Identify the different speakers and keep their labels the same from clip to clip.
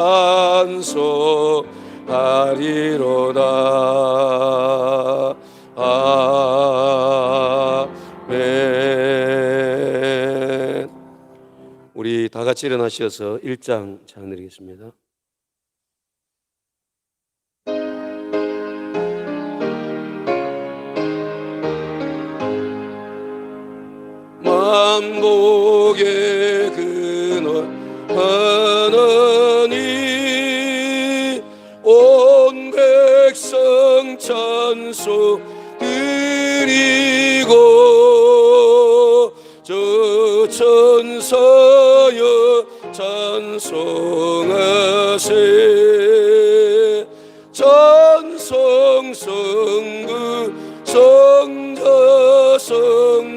Speaker 1: 찬송하리로다. 아멘. 우리 다 같이 일어나셔서 1장 찬양 드리겠습니다. 만복의 근원 하나님, 온 백성 찬송 드리고, 저 천사여 찬송하세. 찬송 성부 성자 성령.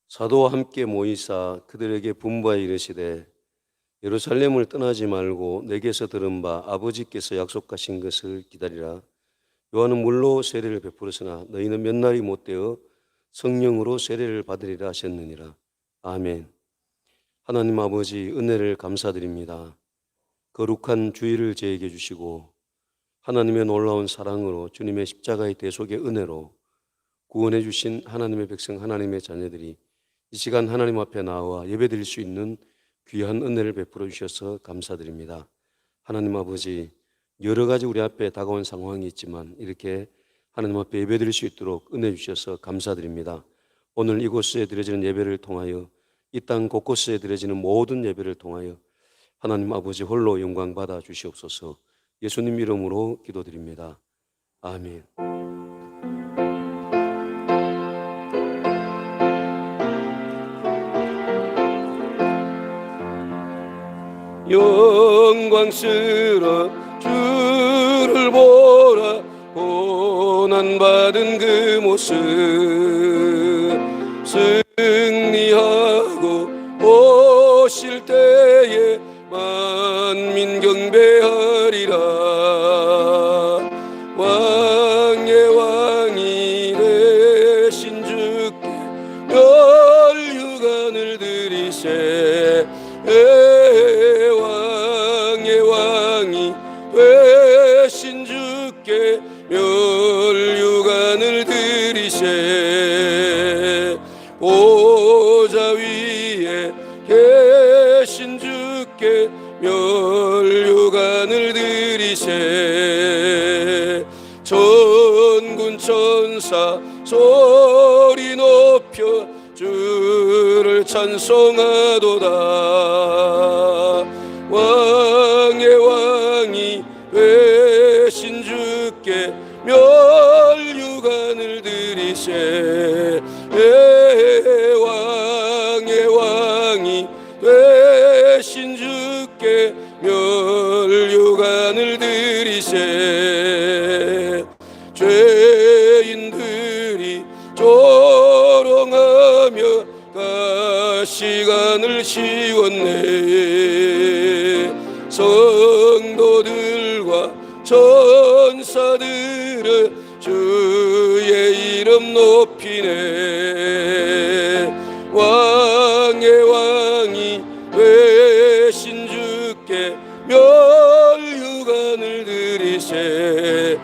Speaker 1: 사도와 함께 모이사 그들에게 분부하여 이르시되, 예루살렘을 떠나지 말고 내게서 들은 바 아버지께서 약속하신 것을 기다리라. 요한은 물로 세례를 베풀었으나 너희는 몇 날이 못되어 성령으로 세례를 받으리라 하셨느니라. 아멘. 하나님 아버지, 은혜를 감사드립니다. 거룩한 주일을 저에게 주시고 하나님의 놀라운 사랑으로 주님의 십자가의 대속의 은혜로 구원해 주신 하나님의 백성, 하나님의 자녀들이 이 시간 하나님 앞에 나와 예배드릴 수 있는 귀한 은혜를 베풀어 주셔서 감사드립니다. 하나님 아버지, 여러 가지 우리 앞에 다가온 상황이 있지만 이렇게 하나님 앞에 예배드릴 수 있도록 은혜 주셔서 감사드립니다. 오늘 이곳에 드려지는 예배를 통하여, 이 땅 곳곳에 드려지는 모든 예배를 통하여 하나님 아버지 홀로 영광 받아 주시옵소서. 예수님 이름으로 기도드립니다. 아멘. 영광스러운 주를 보라. 고난받은 그 모습, 승리하고 오실 때에 만민 경배하리라. 왕의 왕이 되신 주께 멸류관을 드리세. 왕의 왕이 되신 주께 멸류관을 드리세. 보좌 위에 계신 주께 멸류관을 드리세. 천군 천사 소리 높여 주를 찬송하도다. 왕의 왕이 되신 주께 멸류관을 드리세. 왕의 왕이 되신 주께 멸류관을 드리세. 죄인들이 조롱하며 가시관을 씌웠네. 성도들과 천사들은 주의 이름 높이네. 왕의 왕이 되신 주께 멸류관을 드리세.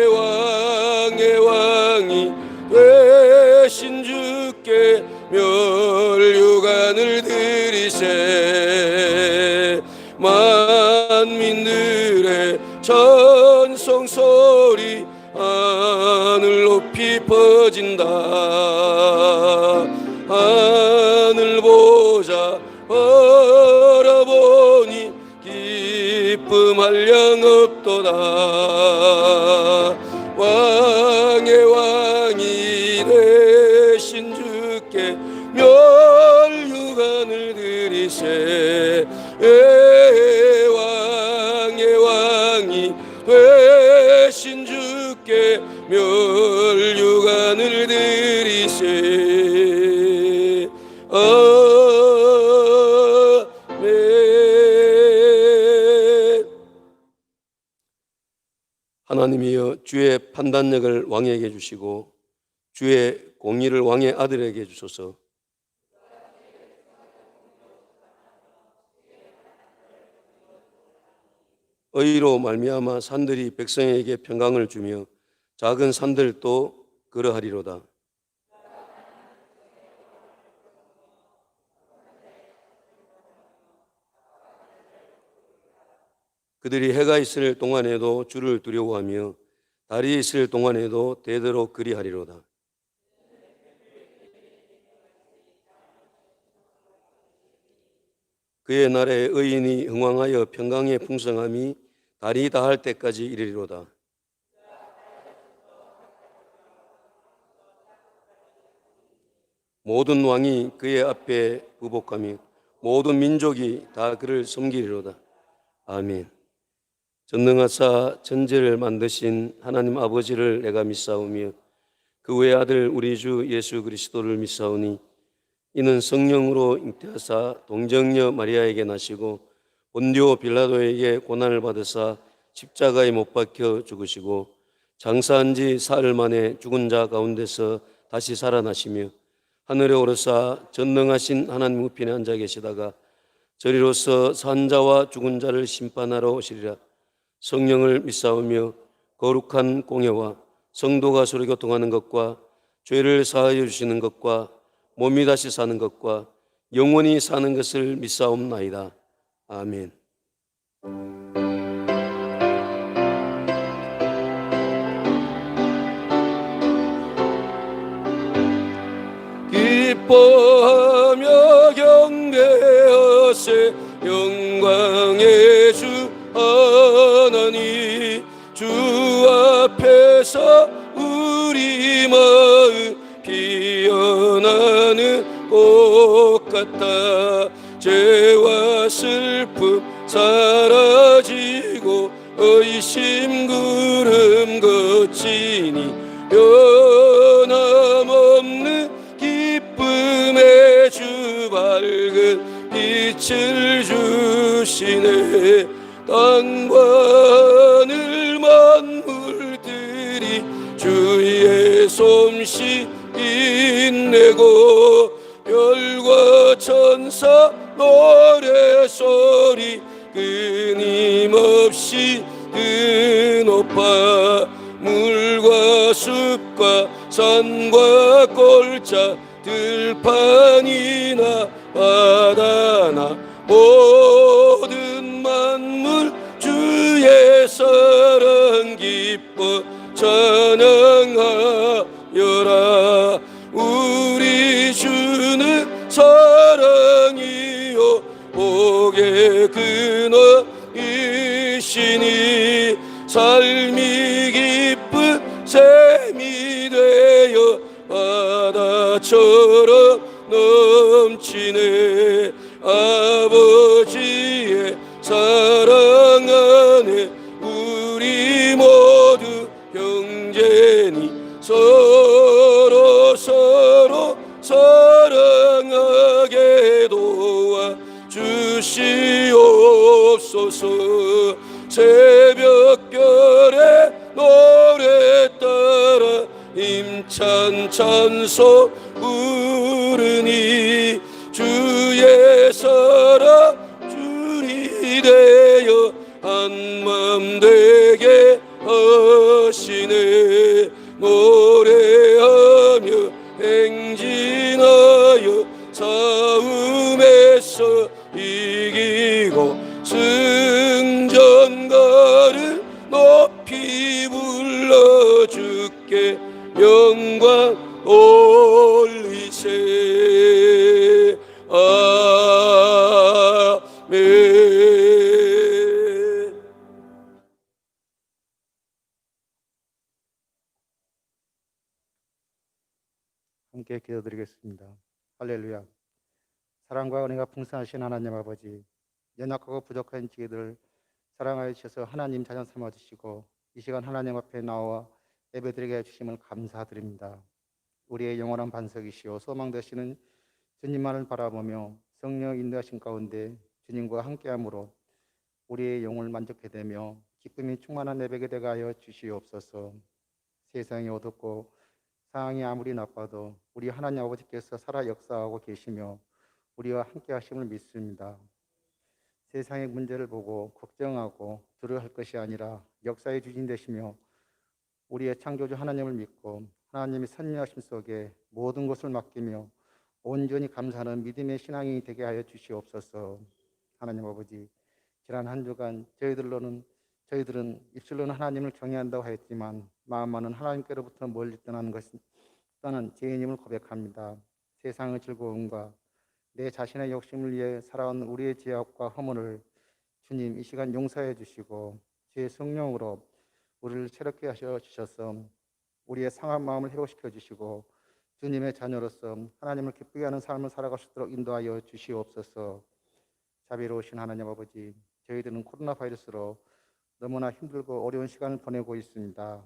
Speaker 1: 왕의 왕이 되신 주께 멸류관을 드리세. 만민들의 찬송소리 하늘 높이 퍼진다. 하늘 보자 바라보니 기쁨 한량 없도다. 왕의 왕이 되신 주께 멸류관을 드리세. 왕의 왕이 되신 주께 멸류관을 드리세. 아멘. 하나님이여, 주의 판단력을 왕에게 주시고 주의 공의를 왕의 아들에게 주소서. 의로 말미암아 산들이 백성에게 평강을 주며 작은 산들도 그러하리로다. 그들이 해가 있을 동안에도 주를 두려워하며 달이 있을 동안에도 대대로 그리하리로다. 그의 날에 의인이 흥왕하여 평강의 풍성함이 달이 다할 때까지 이르리로다. 모든 왕이 그의 앞에 부복하며 모든 민족이 다 그를 섬기리로다. 아멘. 전능하사 천지를 만드신 하나님 아버지를 내가 믿사오며 그 외아들 우리 주 예수 그리스도를 믿사오니 이는 성령으로 잉태하사 동정녀 마리아에게 나시고 본디오 빌라도에게 고난을 받으사 십자가에 못 박혀 죽으시고 장사한 지 사흘 만에 죽은 자 가운데서 다시 살아나시며 하늘에 오르사 전능하신 하나님 우편에 앉아 계시다가 저리로서 산 자와 죽은 자를 심판하러 오시리라. 성령을 믿사오며 거룩한 공예와 성도가 서로 교통하는 것과 죄를 사하여 주시는 것과 몸이 다시 사는 것과 영원히 사는 것을 믿사옵나이다. 아멘. 기뻐하며 경배하세. 영광의 주 하나님, 주 앞에서 우리 마음 피어나는 꽃 같다. 죄와 슬픔 사라지고 의심 구름 거치니 변함없는 기쁨의 주 밝은 빛을 주시네. 땅과 하늘 만물들이 주의 솜씨 인내고 별과 천사 노래소리 끊임없이 높아. 물과 숲과 산과 골짜 들판이나 바다나 모든 만물 주의 사랑 기뻐 찬양하여라. 우리 주는 사랑이요 복의 근원이시니 삶이 기쁜 샘이 되어 바다처럼 넘치네. 아버지의 사랑 안에 우리 모두 형제니 서로 사랑하게 도와 주시옵소서. 새벽별의 노래 따라 힘찬 찬송 부르니 주의 사랑 줄이 되어 한맘 되게 하시네. 노래하며 행진하여 싸움에서 이기고 승자 전가를 높이 불러 주께 영광 올리세. 아멘.
Speaker 2: 함께 기도드리겠습니다. 할렐루야. 사랑과 은혜가 풍성하신 하나님 아버지, 연약하고 부족한 저희들을 사랑하여 주셔서 하나님 자녀 삼아 주시고 이 시간 하나님 앞에 나와 예배드리게 해주심을 감사드립니다. 우리의 영원한 반석이시오 소망 되시는 주님만을 바라보며 성령 인도하신 가운데 주님과 함께함으로 우리의 영혼을 만족해 되며 기쁨이 충만한 예배가 되게 하여 주시옵소서. 세상이 어둡고 상황이 아무리 나빠도 우리 하나님 아버지께서 살아 역사하고 계시며 우리와 함께 하심을 믿습니다. 세상의 문제를 보고 걱정하고 두려워할 것이 아니라 역사의 주인 되시며 우리의 창조주 하나님을 믿고 하나님의 선녀하심 속에 모든 것을 맡기며 온전히 감사하는 믿음의 신앙이 되게 하여 주시옵소서. 하나님 아버지, 지난 한 주간 저희들은 입술로는 하나님을 경외한다고 하였지만 마음만은 하나님께로부터 멀리 떠난 죄인임을 고백합니다. 세상의 즐거움과 내 자신의 욕심을 위해 살아온 우리의 죄악과 허물을 주님 이 시간 용서해 주시고 주의 성령으로 우리를 새롭게 하셔 주셔서 우리의 상한 마음을 회복시켜 주시고 주님의 자녀로서 하나님을 기쁘게 하는 삶을 살아갈 수 있도록 인도하여 주시옵소서. 자비로우신 하나님 아버지, 저희들은 코로나 바이러스로 너무나 힘들고 어려운 시간을 보내고 있습니다.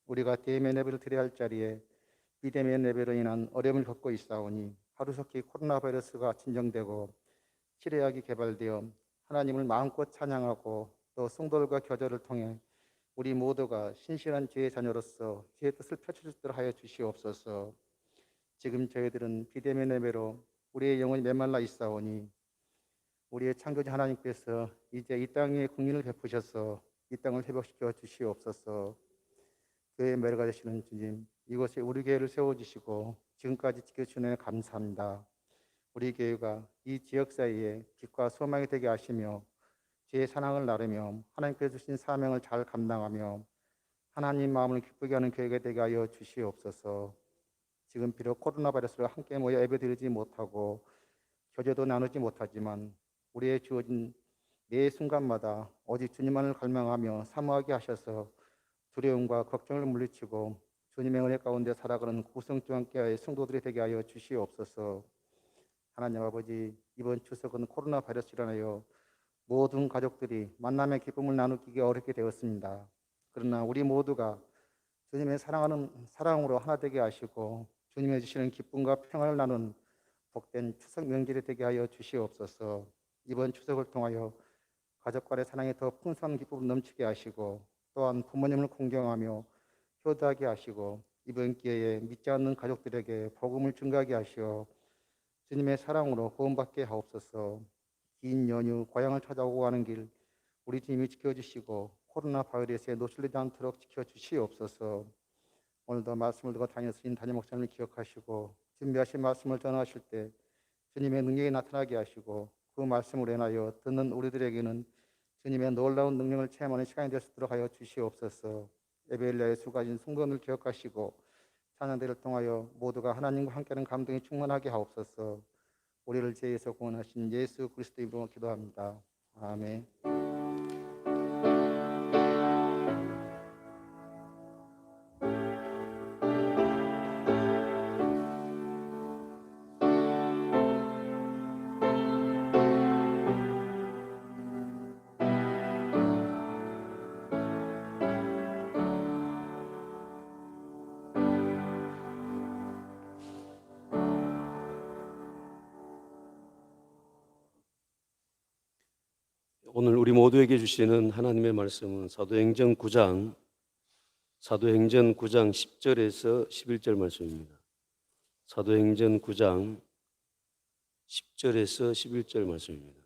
Speaker 2: 우리가 대면 예배를 드려야 할 자리에 비대면 예배로 인한 어려움을 겪고 있사오니 하루속히 코로나 바이러스가 진정되고 치료약이 개발되어 하나님을 마음껏 찬양하고 또 성도들과 교제를 통해 우리 모두가 신실한 주의 자녀로서 주의 뜻을 펼칠 수 있도록 하여 주시옵소서. 지금 저희들은 비대면 예배로 우리의 영혼이 메말라 있사오니 우리의 창조주 하나님께서 이제 이 땅에 국민을 베푸셔서 이 땅을 회복시켜 주시옵소서. 교회의 매료가 되시는 주님, 이곳에 우리 교회를 세워주시고 지금까지 지켜주시는 감사합니다. 우리 교회가 이 지역 사이에 빛과 소망이 되게 하시며 주의 사랑을 나누며 하나님께서 주신 사명을 잘 감당하며 하나님 마음을 기쁘게 하는 교회가 되게 하여 주시옵소서. 지금 비록 코로나 바이러스로 함께 모여 예배드리지 못하고 교제도 나누지 못하지만 우리의 주어진 매 순간마다 오직 주님만을 갈망하며 사모하게 하셔서 두려움과 걱정을 물리치고 주님의 은혜 가운데 살아가는 구성주 함께의 성도들이 되게 하여 주시옵소서. 하나님 아버지, 이번 추석은 코로나 바이러스로 인하여 모든 가족들이 만남의 기쁨을 나누기 어렵게 되었습니다. 그러나 우리 모두가 주님의 사랑으로 하나 되게 하시고 주님의 주시는 기쁨과 평안을 나눈 복된 추석 명절이 되게 하여 주시옵소서. 이번 추석을 통하여 가족 간의 사랑이 더 풍성한 기쁨을 넘치게 하시고 또한 부모님을 공경하며 효도하게 하시고 이번 기회에 믿지 않는 가족들에게 복음을 증가하게 하시어 주님의 사랑으로 구원받게 하옵소서. 긴 연휴 고향을 찾아오고 하는 길 우리 주님이 지켜주시고 코로나 바이러스에 노출되지 않도록 지켜주시옵소서. 오늘도 말씀을 듣고 다니신 담임 목사님을 기억하시고 준비하신 말씀을 전하실 때 주님의 능력이 나타나게 하시고 그 말씀을 인하여 듣는 우리들에게는 주님의 놀라운 능력을 체험하는 시간이 될 수 있도록 하여 주시옵소서. 에벨리아의 수가진 성도를 기억하시고 찬양대를 통하여 모두가 하나님과 함께하는 감동이 충만하게 하옵소서. 우리를 죄에서 구원하신 예수 그리스도 이름으로 기도합니다. 아멘.
Speaker 1: 오늘 우리 모두에게 주시는 하나님의 말씀은 사도행전 9장 10절에서 11절 말씀입니다. 사도행전 9장 10절에서 11절 말씀입니다.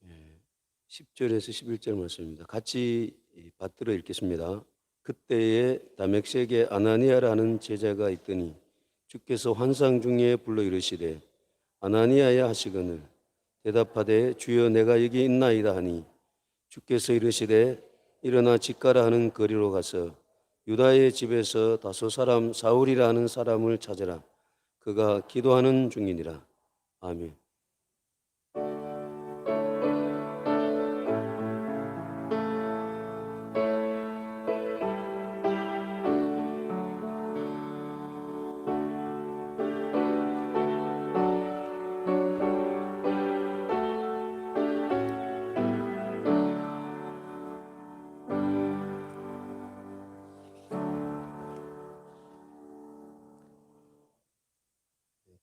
Speaker 1: 예, 10절에서 11절 말씀입니다. 같이 받들어 읽겠습니다. 그때에 다멕색에 아나니아라는 제자가 있더니 주께서 환상 중에 불러 이르시되 아나니아야 하시거늘 대답하되 주여 내가 여기 있나이다 하니 주께서 이르시되 일어나 집가라 하는 거리로 가서 유다의 집에서 다소 사람 사울이라 하는 사람을 찾으라. 그가 기도하는 중이니라. 아멘.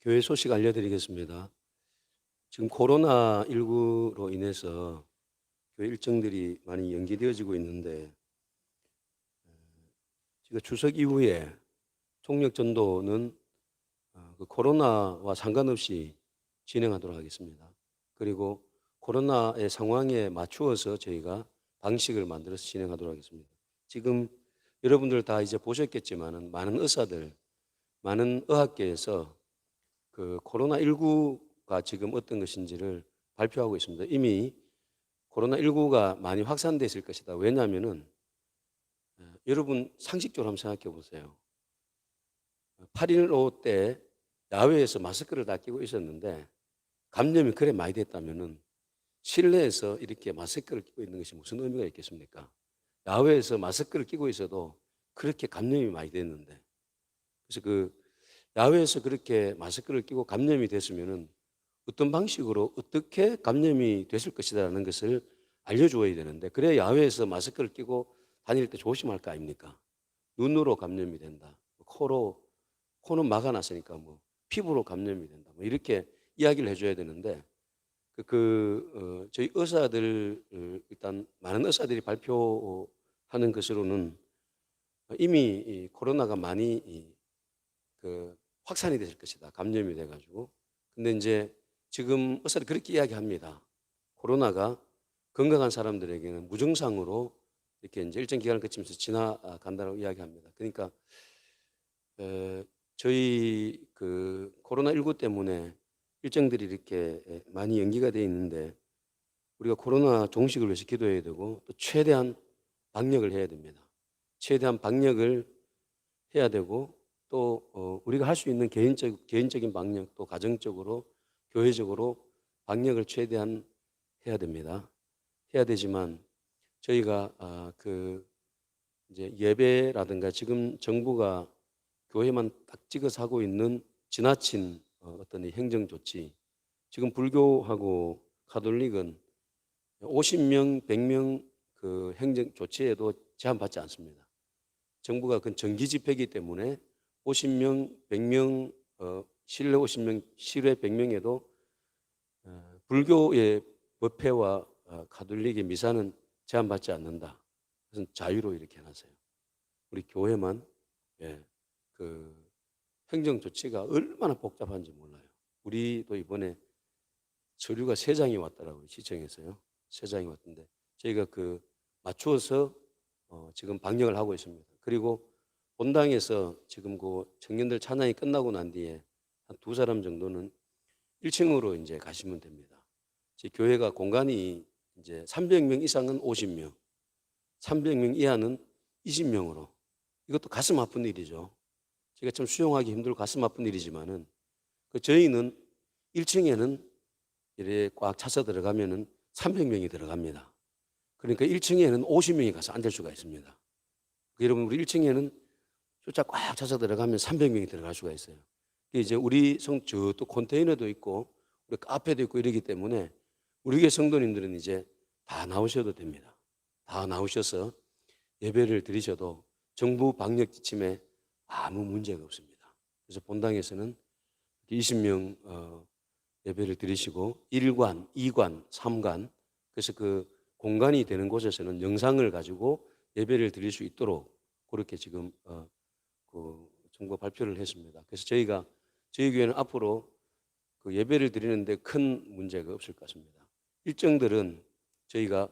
Speaker 1: 교회 소식 알려드리겠습니다. 지금 코로나19로 인해서 교회 일정들이 많이 연기되어지고 있는데 제가 추석 이후에 총력 전도는 그 코로나와 상관없이 진행하도록 하겠습니다. 그리고 코로나의 상황에 맞추어서 저희가 방식을 만들어서 진행하도록 하겠습니다. 지금 여러분들 다 이제 보셨겠지만은 많은 의사들, 많은 의학계에서 그 코로나19가 지금 어떤 것인지를 발표하고 있습니다. 이미 코로나19가 많이 확산되어 있을 것이다. 왜냐하면은 여러분 상식적으로 한번 생각해 보세요. 8.15 때 야외에서 마스크를 다 끼고 있었는데 감염이 그래 많이 됐다면은 실내에서 이렇게 마스크를 끼고 있는 것이 무슨 의미가 있겠습니까? 야외에서 마스크를 끼고 있어도 그렇게 감염이 많이 됐는데 그래서 그 야외에서 그렇게 마스크를 끼고 감염이 됐으면은 어떤 방식으로 어떻게 감염이 됐을 것이다라는 것을 알려주어야 되는데 그래야 야외에서 마스크를 끼고 다닐 때 조심할 거 아닙니까? 눈으로 감염이 된다. 코는 막아놨으니까 뭐 피부로 감염이 된다. 뭐 이렇게 이야기를 해줘야 되는데 저희 의사들 일단 많은 의사들이 발표하는 것으로는 이미 이 코로나가 많이 확산이 될 것이다. 감염이 돼가지고. 근데 이제 지금 의사들이 그렇게 이야기합니다. 코로나가 건강한 사람들에게는 무증상으로 이렇게 이제 일정 기간을 거치면서 지나간다고 이야기합니다. 그러니까 저희 그 코로나19 때문에 일정들이 이렇게 많이 연기가 돼 있는데 우리가 코로나 종식을 위해서 기도해야 되고 또 최대한 방역을 해야 됩니다. 최대한 방역을 해야 되고 또 우리가 할 수 있는 개인적인 방역 또 가정적으로 교회적으로 방역을 최대한 해야 됩니다. 해야 되지만 저희가 이제 예배라든가 지금 정부가 교회만 딱 찍어서 하고 있는 지나친 어떤 이 행정 조치 지금 불교하고 가톨릭은 50명, 100명 그 행정 조치에도 제한받지 않습니다. 정부가 그건 정기 집회이기 때문에 50명, 100명, 실내 50명, 실외 100명에도 불교의 법회와 가톨릭의 미사는 제한받지 않는다. 그것은 자유로 이렇게 해놨어요. 우리 교회만 그 행정 조치가 얼마나 복잡한지 몰라요. 우리도 이번에 서류가 3장이 왔더라고요. 시청에서요. 3장이 왔던데 저희가 그 맞추어서 지금 방역을 하고 있습니다. 그리고 본당에서 지금 그 청년들 찬양이 끝나고 난 뒤에 한 2사람 정도는 1층으로 이제 가시면 됩니다. 제 교회가 공간이 이제 300명 이상은 50명, 300명 이하는 20명으로 이것도 가슴 아픈 일이죠. 제가 좀 수용하기 힘들고 가슴 아픈 일이지만은 저희는 1층에는 이렇게 꽉 차서 들어가면은 300명이 들어갑니다. 그러니까 1층에는 50명이 가서 앉을 수가 있습니다. 여러분 우리 1층에는 숫자 꽉 차서 들어가면 300명이 들어갈 수가 있어요. 이제 우리 또 컨테이너도 있고 우리 카페도 있고 이러기 때문에 우리 교회 성도님들은 이제 다 나오셔도 됩니다. 다 나오셔서 예배를 드리셔도 정부 방역 지침에 아무 문제가 없습니다. 그래서 본당에서는 20명 예배를 드리시고 1관, 2관, 3관 그래서 그 공간이 되는 곳에서는 영상을 가지고 예배를 드릴 수 있도록 그렇게 지금 그 정부가 발표를 했습니다. 그래서 저희 교회는 앞으로 그 예배를 드리는데 큰 문제가 없을 것 같습니다. 저희가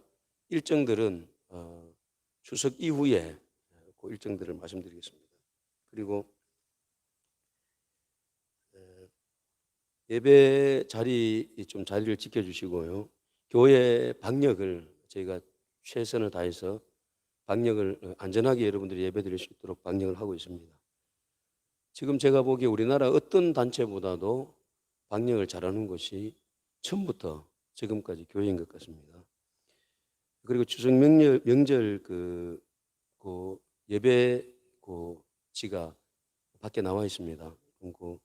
Speaker 1: 일정들은 추석 이후에 그 일정들을 말씀드리겠습니다. 그리고 예배 자리를 지켜주시고요. 교회 방역을 저희가 최선을 다해서 방역을 안전하게 여러분들이 예배드릴 수 있도록 방역을 하고 있습니다. 지금 제가 보기에 우리나라 어떤 단체보다도 방역을 잘하는 것이 처음부터 지금까지 교회인 것 같습니다. 그리고 추석 명절 그 예배 지가 밖에 나와 있습니다. 그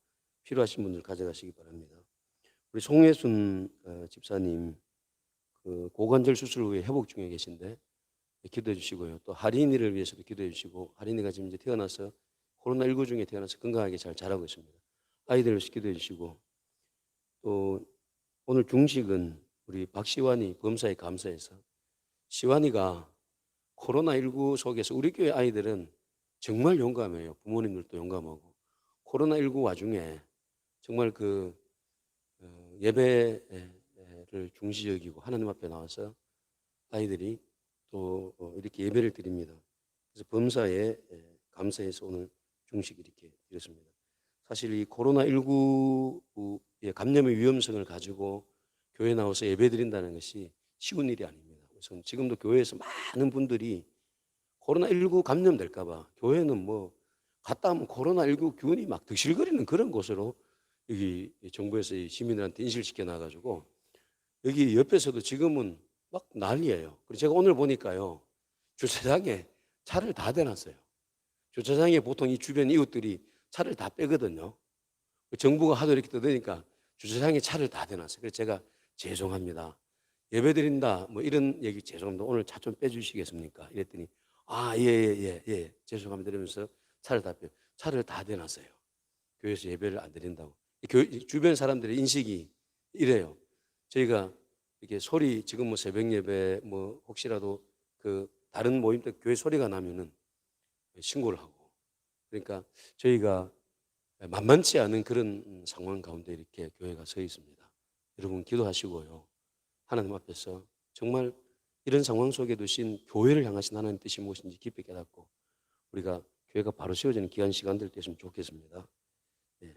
Speaker 1: 필요하신 분들 가져가시기 바랍니다. 우리 송혜순 집사님 그 고관절 수술 후에 회복 중에 계신데 기도해 주시고요. 또 할인이를 위해서도 기도해 주시고, 할인이가 지금 이제 태어나서 코로나19 중에 태어나서 건강하게 잘 자라고 있습니다. 아이들을 위해서 기도해 주시고, 또 오늘 중식은 우리 박시환이 범사에 감사해서, 시환이가 코로나19 속에서 우리 교회 아이들은 정말 용감해요. 부모님들도 용감하고 코로나19 와중에 정말 예배를 중시 여기고 하나님 앞에 나와서 아이들이 또 이렇게 예배를 드립니다. 그래서 범사에 감사해서 오늘 중식 이렇게 드렸습니다. 사실 이 코로나19의 감염의 위험성을 가지고 교회 나와서 예배 드린다는 것이 쉬운 일이 아닙니다. 그래서 지금도 교회에서 많은 분들이 코로나19 감염될까 봐 교회는 뭐 갔다 하면 코로나19 균이 막 득실거리는 그런 곳으로 여기 정부에서 이 시민들한테 인식시켜 놔가지고 여기 옆에서도 지금은 막 난리예요. 그리고 제가 오늘 보니까요, 주차장에 차를 다 대놨어요. 주차장에 보통 이 주변 이웃들이 차를 다 빼거든요. 정부가 하도 이렇게 떠드니까 주차장에 차를 다 대놨어요. 그래서 제가 죄송합니다. 예배 드린다 뭐 이런 얘기 죄송합니다. 오늘 차 좀 빼주시겠습니까? 이랬더니 예, 죄송합니다 이러면서 차를 다 대놨어요. 교회에서 예배를 안 드린다고. 주변 사람들의 인식이 이래요. 저희가 이렇게 소리 지금 뭐 새벽 예배 뭐 혹시라도 그 다른 모임 때 교회 소리가 나면은 신고를 하고, 그러니까 저희가 만만치 않은 그런 상황 가운데 이렇게 교회가 서 있습니다. 여러분 기도하시고요. 하나님 앞에서 정말 이런 상황 속에 두신 교회를 향하신 하나님 뜻이 무엇인지 깊이 깨닫고 우리가 교회가 바로 세워지는 귀한 시간들 됐으면 좋겠습니다. 네.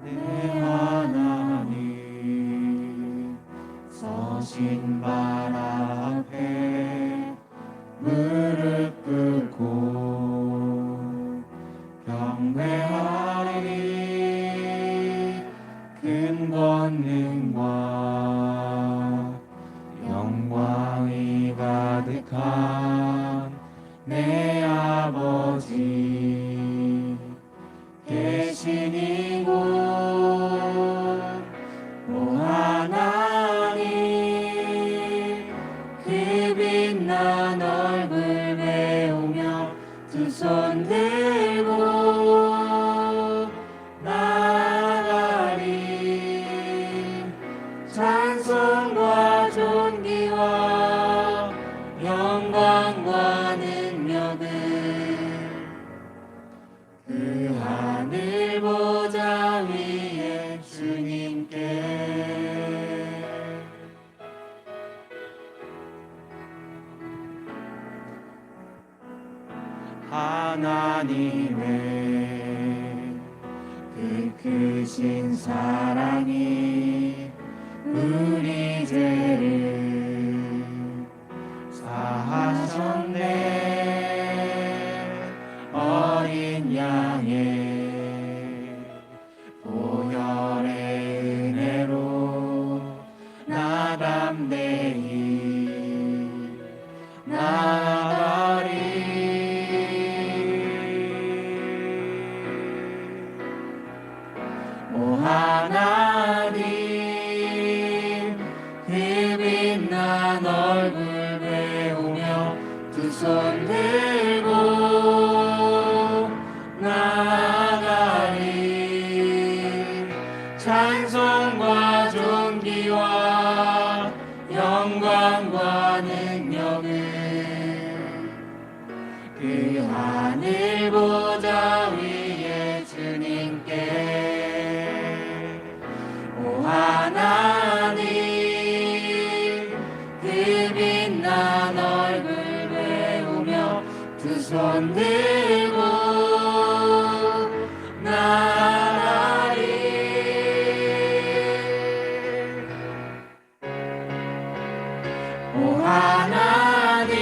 Speaker 3: 내 하나님 서신 발 앞에 무릎 꿇고 경배하리. 큰 권능과 영광이 가득한 내 아버지 계신 이곳 오 하나님, 그 빛난 얼굴 배우며 두 손 들고 나아가리. 찬송과 존귀와 영광과 능력은 그 하늘 보좌 위에 주님께. 하나님의 그 크신 사랑이 우리 죄를 사하셨네. 어린 양의 보혈의 은혜로 나 담대히 나아가리. 오 하나님, 하나님 그 빛난 얼굴 배우며 두 손 들고 나가리. 오 하나님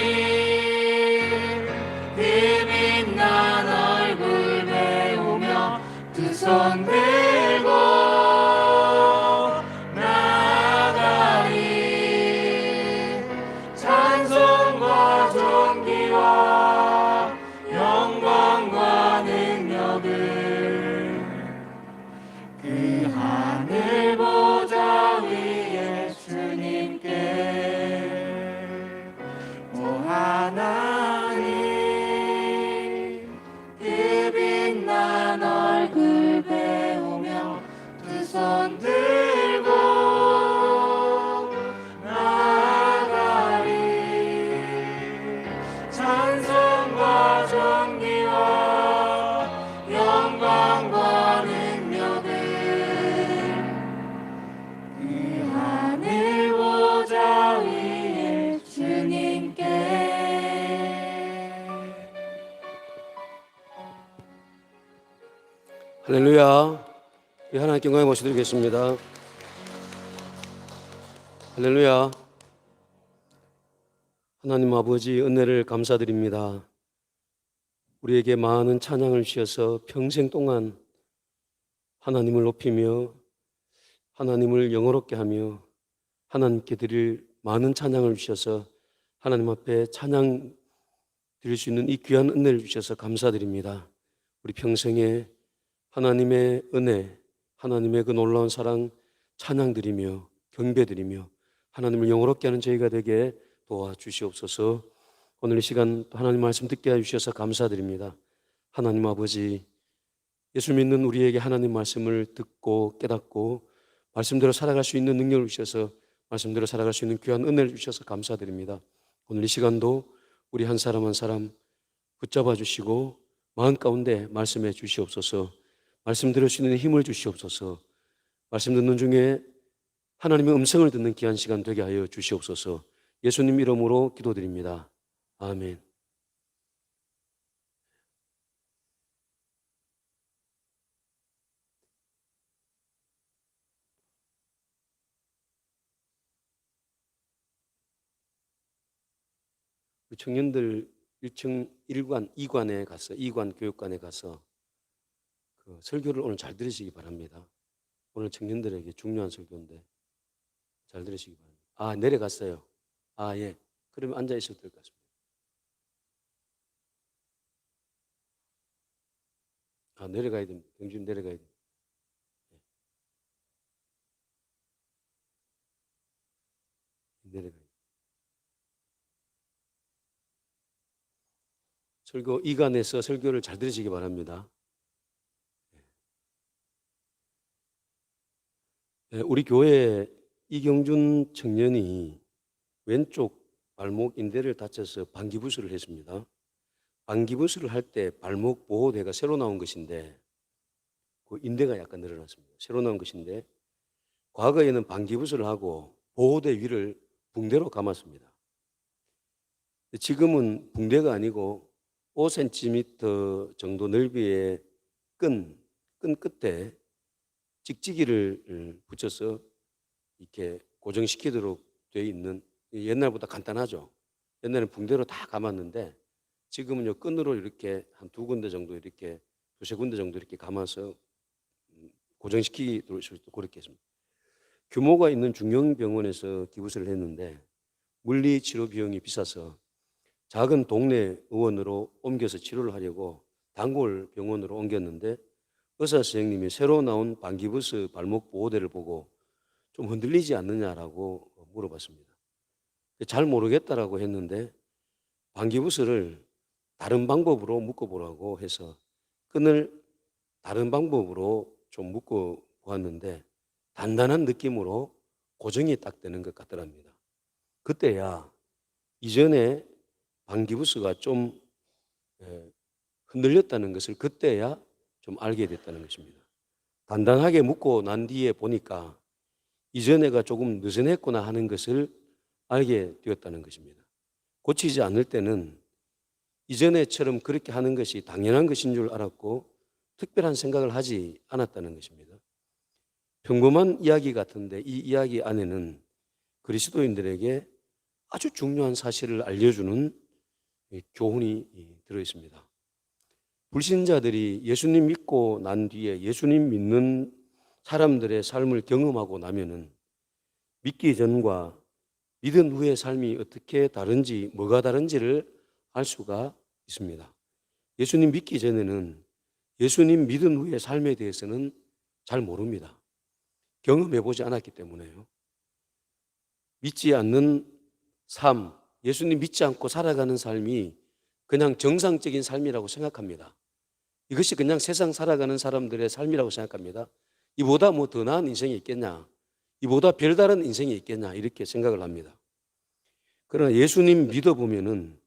Speaker 3: 그 빛난 얼굴 배우며 두 손 들고 나가리. 찬송과 존귀와 영광과 능력을 그 하늘 보좌 위에 주님께. 오 하나님 그 빛난 얼굴 배우며 두 손 들고 나가리. 찬송과 존귀와 영광과 능력을 그 하늘 보좌 위에 주님께.
Speaker 1: 할렐루야. 예, 하나님께 영광의 모셔드리겠습니다. 할렐루야. 하나님 아버지 은혜를 감사드립니다. 우리에게 많은 찬양을 주셔서 평생 동안 하나님을 높이며 하나님을 영어롭게 하며 하나님께 드릴 많은 찬양을 주셔서 하나님 앞에 찬양 드릴 수 있는 이 귀한 은혜를 주셔서 감사드립니다. 우리 평생에 하나님의 은혜, 하나님의 그 놀라운 사랑 찬양드리며 경배드리며 하나님을 영어롭게 하는 저희가 되게 도와주시옵소서. 오늘 이 시간 하나님 말씀 듣게 해주셔서 감사드립니다. 하나님 아버지, 예수 믿는 우리에게 하나님 말씀을 듣고 깨닫고 말씀대로 살아갈 수 있는 능력을 주셔서 말씀대로 살아갈 수 있는 귀한 은혜를 주셔서 감사드립니다. 오늘 이 시간도 우리 한 사람 한 사람 붙잡아 주시고 마음 가운데 말씀해 주시옵소서. 말씀 들을 수 있는 힘을 주시옵소서. 말씀 듣는 중에 하나님의 음성을 듣는 귀한 시간 되게 하여 주시옵소서. 예수님 이름으로 기도드립니다. 아멘. 우리 청년들 1층 1관, 2관에 가서 2관 교육관에 가서 그 설교를 오늘 잘 들으시기 바랍니다. 오늘 청년들에게 중요한 설교인데 잘 들으시기 바랍니다. 아, 내려갔어요. 아, 예. 그러면 앉아 있어도 될 것 같습니다. 아, 내려가야 됩니다. 경준 내려가야 됩니다. 내려가야 됩니다. 설교 2관에서 설교를 잘 들으시기 바랍니다. 우리 교회 이경준 청년이 왼쪽 발목 인대를 다쳐서 방기부술을 했습니다. 방기부술을 할 때 발목 보호대가 새로 나온 것인데 그 인대가 약간 늘어났습니다. 새로 나온 것인데 과거에는 방기부술을 하고 보호대 위를 붕대로 감았습니다. 지금은 붕대가 아니고 5cm 정도 넓이의 끈 끝에 찍찍이를 붙여서 이렇게 고정시키도록 되어 있는, 옛날보다 간단하죠. 옛날에는 붕대로 다 감았는데 지금은 요 끈으로 이렇게 한 두 군데 정도 이렇게 두세 군데 정도 이렇게 감아서 고정시키도록 그렇게 했습니다. 규모가 있는 중형병원에서 기부술을 했는데 물리 치료 비용이 비싸서 작은 동네 의원으로 옮겨서 치료를 하려고 단골 병원으로 옮겼는데 의사 선생님이 새로 나온 방기부스 발목 보호대를 보고 좀 흔들리지 않느냐라고 물어봤습니다. 잘 모르겠다라고 했는데 방기부스를 다른 방법으로 묶어보라고 해서 끈을 다른 방법으로 좀 묶어 보았는데 단단한 느낌으로 고정이 딱 되는 것 같더랍니다. 그때야 이전에 방기부스가 좀 흔들렸다는 것을 그때야 좀 알게 됐다는 것입니다. 단단하게 묶고 난 뒤에 보니까 이전에가 조금 느슨했구나 하는 것을 알게 되었다는 것입니다. 고치지 않을 때는 이전에처럼 그렇게 하는 것이 당연한 것인 줄 알았고 특별한 생각을 하지 않았다는 것입니다. 평범한 이야기 같은데 이 이야기 안에는 그리스도인들에게 아주 중요한 사실을 알려주는 교훈이 들어있습니다. 불신자들이 예수님 믿고 난 뒤에 예수님 믿는 사람들의 삶을 경험하고 나면은 믿기 전과 믿은 후의 삶이 어떻게 다른지, 뭐가 다른지를 알 수가 있습니다. 예수님 믿기 전에는 예수님 믿은 후의 삶에 대해서는 잘 모릅니다. 경험해보지 않았기 때문에요. 믿지 않는 삶, 예수님 믿지 않고 살아가는 삶이 그냥 정상적인 삶이라고 생각합니다. 이것이 그냥 세상 살아가는 사람들의 삶이라고 생각합니다. 이보다 뭐 더 나은 인생이 있겠냐, 이보다 별다른 인생이 있겠냐, 이렇게 생각을 합니다. 그러나 예수님 믿어보면은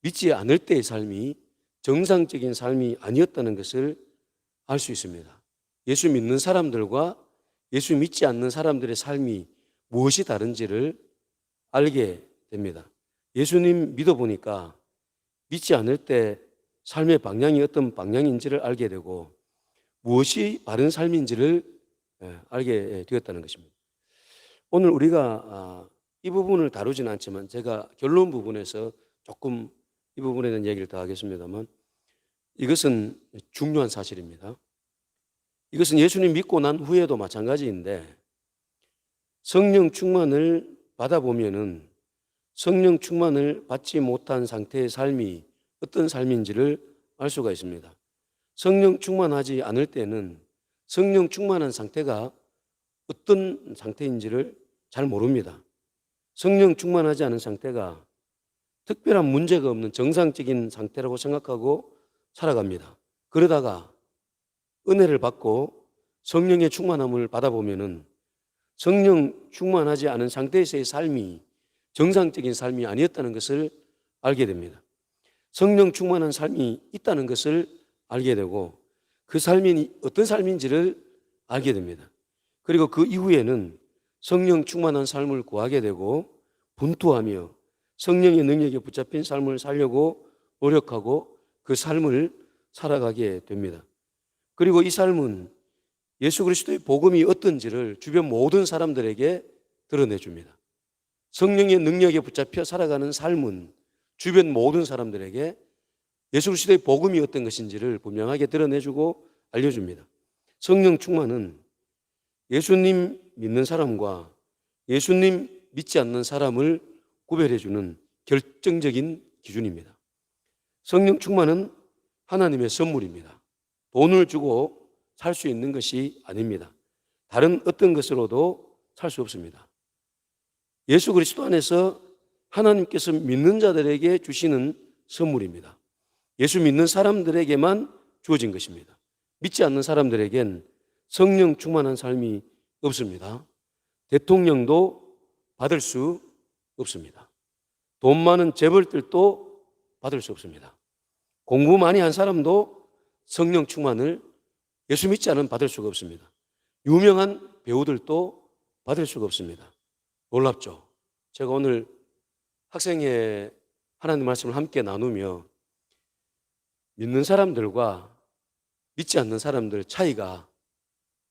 Speaker 1: 믿지 않을 때의 삶이 정상적인 삶이 아니었다는 것을 알 수 있습니다. 예수 믿는 사람들과 예수 믿지 않는 사람들의 삶이 무엇이 다른지를 알게 됩니다. 예수님 믿어보니까 믿지 않을 때 삶의 방향이 어떤 방향인지를 알게 되고 무엇이 바른 삶인지를 알게 되었다는 것입니다. 오늘 우리가 이 부분을 다루지는 않지만 제가 결론 부분에서 조금 이 부분에 대한 얘기를 더 하겠습니다만 이것은 중요한 사실입니다. 이것은 예수님 믿고 난 후에도 마찬가지인데 성령 충만을 받아보면은 성령 충만을 받지 못한 상태의 삶이 어떤 삶인지를 알 수가 있습니다. 성령 충만하지 않을 때는 성령 충만한 상태가 어떤 상태인지를 잘 모릅니다. 성령 충만하지 않은 상태가 특별한 문제가 없는 정상적인 상태라고 생각하고 살아갑니다. 그러다가 은혜를 받고 성령의 충만함을 받아보면은 성령 충만하지 않은 상태에서의 삶이 정상적인 삶이 아니었다는 것을 알게 됩니다. 성령 충만한 삶이 있다는 것을 알게 되고 그 삶이 어떤 삶인지를 알게 됩니다. 그리고 그 이후에는 성령 충만한 삶을 구하게 되고 분투하며 성령의 능력에 붙잡힌 삶을 살려고 노력하고 그 삶을 살아가게 됩니다. 그리고 이 삶은 예수 그리스도의 복음이 어떤지를 주변 모든 사람들에게 드러내줍니다. 성령의 능력에 붙잡혀 살아가는 삶은 주변 모든 사람들에게 예수 그리스도의 복음이 어떤 것인지를 분명하게 드러내주고 알려줍니다. 성령 충만은 예수님 믿는 사람과 예수님 믿지 않는 사람을 구별해주는 결정적인 기준입니다. 성령 충만은 하나님의 선물입니다. 돈을 주고 살 수 있는 것이 아닙니다. 다른 어떤 것으로도 살 수 없습니다. 예수 그리스도 안에서 하나님께서 믿는 자들에게 주시는 선물입니다. 예수 믿는 사람들에게만 주어진 것입니다. 믿지 않는 사람들에겐 성령 충만한 삶이 없습니다. 대통령도 받을 수 없습니다. 돈 많은 재벌들도 받을 수 없습니다. 공부 많이 한 사람도 성령 충만을 예수 믿지 않으면 받을 수가 없습니다. 유명한 배우들도 받을 수가 없습니다. 놀랍죠? 제가 오늘 학생회 하나님 말씀을 함께 나누며 믿는 사람들과 믿지 않는 사람들 차이가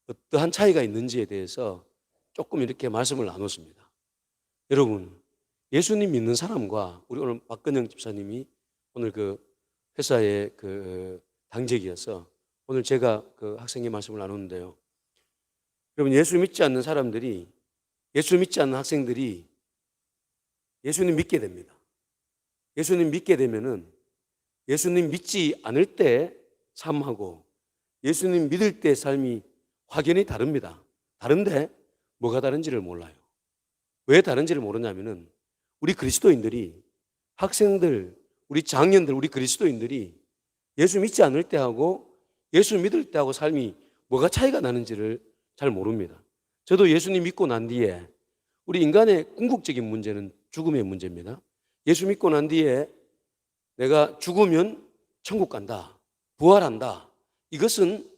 Speaker 1: 어떠한 차이가 있는지에 대해서 조금 이렇게 말씀을 나눴습니다. 여러분, 예수님 믿는 사람과 우리 오늘 박근영 집사님이 오늘 그 회사의 그 당직이어서 오늘 제가 그 학생의 말씀을 나누는데요. 여러분, 예수 믿지 않는 사람들이, 예수 믿지 않는 학생들이 예수님 믿게 됩니다. 예수님 믿게 되면은 예수님 믿지 않을 때 삶하고 예수님 믿을 때 삶이 확연히 다릅니다. 다른데 뭐가 다른지를 몰라요. 왜 다른지를 모르냐면은 우리 그리스도인들이, 학생들, 우리 장년들, 우리 그리스도인들이 예수 믿지 않을 때하고 예수 믿을 때하고 삶이 뭐가 차이가 나는지를 잘 모릅니다. 저도 예수님 믿고 난 뒤에 우리 인간의 궁극적인 문제는 죽음의 문제입니다. 예수 믿고 난 뒤에 내가 죽으면 천국 간다, 부활한다. 이것은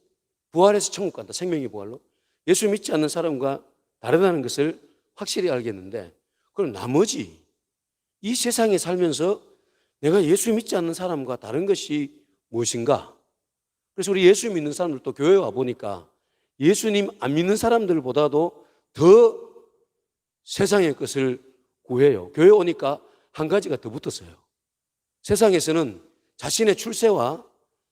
Speaker 1: 부활해서 천국 간다, 생명의 부활로. 예수 믿지 않는 사람과 다르다는 것을 확실히 알겠는데, 그럼 나머지 이 세상에 살면서 내가 예수 믿지 않는 사람과 다른 것이 무엇인가? 그래서 우리 예수 믿는 사람들도 교회 와 보니까 예수님 안 믿는 사람들보다도 더 세상의 것을 구해요. 교회 오니까 한 가지가 더 붙었어요. 세상에서는 자신의 출세와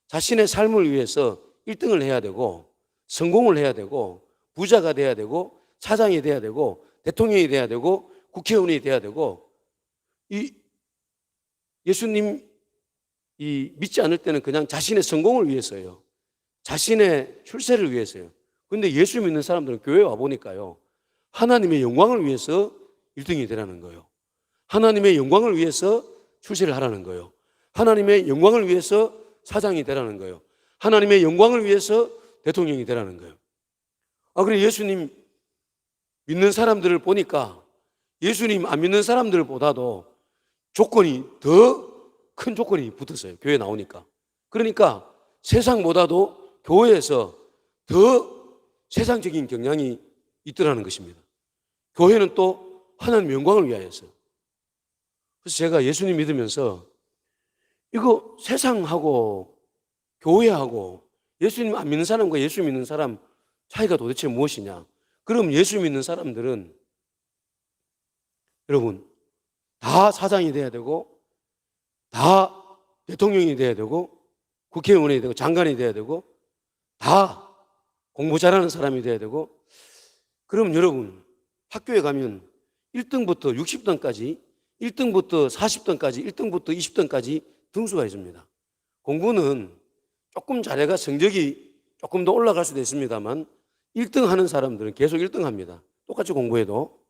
Speaker 1: 자신의 삶을 위해서 1등을 해야 되고, 성공을 해야 되고, 부자가 돼야 되고, 사장이 돼야 되고, 대통령이 돼야 되고, 국회의원이 돼야 되고, 이 예수님 믿지 않을 때는 그냥 자신의 성공을 위해서요, 자신의 출세를 위해서요. 그런데 예수 믿는 사람들은 교회 와 보니까요, 하나님의 영광을 위해서 1등이 되라는 거예요. 하나님의 영광을 위해서 출세를 하라는 거예요. 하나님의 영광을 위해서 사장이 되라는 거예요. 하나님의 영광을 위해서 대통령이 되라는 거예요. 그래 예수님 믿는 사람들을 보니까 예수님 안 믿는 사람들보다도 조건이 더 큰 조건이 붙었어요. 교회 나오니까. 그러니까 세상보다도 교회에서 더 세상적인 경향이 있더라는 것입니다. 교회는 또 하나님의 영광을 위하여서. 그래서 제가 예수님 믿으면서 이거 세상하고 교회하고 예수님 안 믿는 사람과 예수 믿는 사람 차이가 도대체 무엇이냐? 그럼 예수 믿는 사람들은 여러분 다 사장이 돼야 되고, 다 대통령이 돼야 되고, 국회의원이 되고, 장관이 돼야 되고, 다 공부 잘하는 사람이 돼야 되고. 그럼 여러분 학교에 가면 1등부터 60등까지, 1등부터 40등까지, 1등부터 20등까지 등수가 있습니다. 공부는 조금 잘해가 성적이 조금 더 올라갈 수도 있습니다만 1등 하는 사람들은 계속 1등 합니다. 똑같이 공부해도.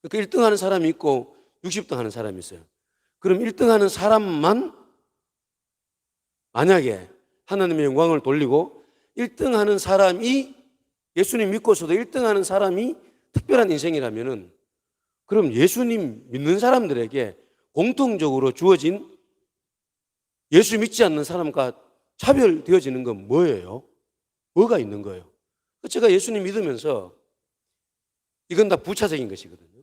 Speaker 1: 그 1등 하는 사람이 있고 60등 하는 사람이 있어요. 그럼 1등 하는 사람만 만약에 하나님의 영광을 돌리고 1등 하는 사람이 예수님 믿고서도 1등 하는 사람이 특별한 인생이라면은, 그럼 예수님 믿는 사람들에게 공통적으로 주어진 예수 믿지 않는 사람과 차별되어지는 건 뭐예요? 뭐가 있는 거예요? 제가 예수님 믿으면서 이건 다 부차적인 것이거든요.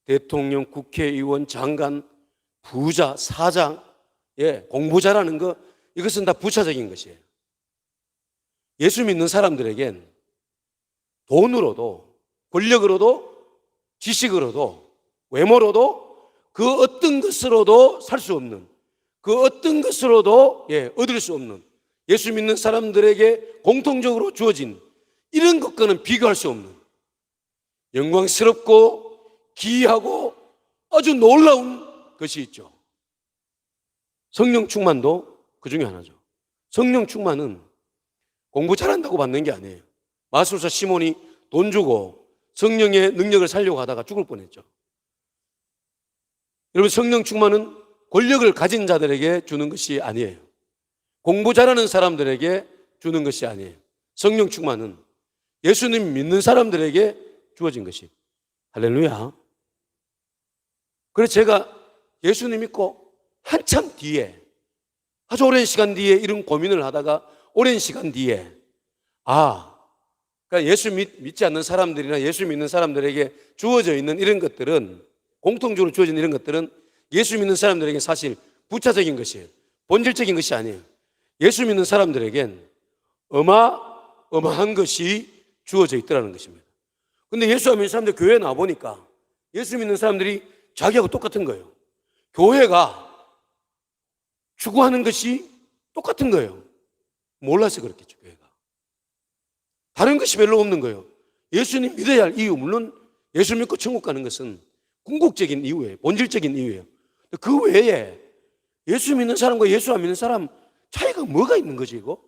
Speaker 1: 대통령, 국회의원, 장관, 부자, 사장, 공부 잘하는 거, 이것은 다 부차적인 것이에요. 예수 믿는 사람들에겐 돈으로도, 권력으로도, 지식으로도, 외모로도, 그 어떤 것으로도 살 수 없는, 그 어떤 것으로도 얻을 수 없는, 예수 믿는 사람들에게 공통적으로 주어진 이런 것과는 비교할 수 없는 영광스럽고 기이하고 아주 놀라운 것이 있죠. 성령 충만도 그 중에 하나죠. 성령 충만은 공부 잘한다고 받는 게 아니에요. 마술사 시몬이 돈 주고 성령의 능력을 살려고 하다가 죽을 뻔했죠. 여러분, 성령 충만은 권력을 가진 자들에게 주는 것이 아니에요. 공부 잘하는 사람들에게 주는 것이 아니에요. 성령 충만은 예수님 믿는 사람들에게 주어진 것이. 할렐루야. 그래서 제가 예수님 믿고 한참 뒤에, 아주 오랜 시간 뒤에 이런 고민을 하다가 오랜 시간 뒤에 그러니까 예수 믿지 않는 사람들이나 예수 믿는 사람들에게 주어져 있는 이런 것들은, 공통적으로 주어진 이런 것들은 예수 믿는 사람들에게 사실 부차적인 것이에요. 본질적인 것이 아니에요. 예수 믿는 사람들에겐 어마어마한 것이 주어져 있더라는 것입니다. 근데 예수 안 믿는 사람들 교회에 나와보니까 예수 믿는 사람들이 자기하고 똑같은 거예요. 교회가 추구하는 것이 똑같은 거예요. 몰라서 그렇겠죠, 교회가. 다른 것이 별로 없는 거예요. 예수님 믿어야 할 이유, 물론 예수 믿고 천국 가는 것은 궁극적인 이유예요. 본질적인 이유예요. 그 외에 예수 믿는 사람과 예수 안 믿는 사람 차이가 뭐가 있는 거지, 이거?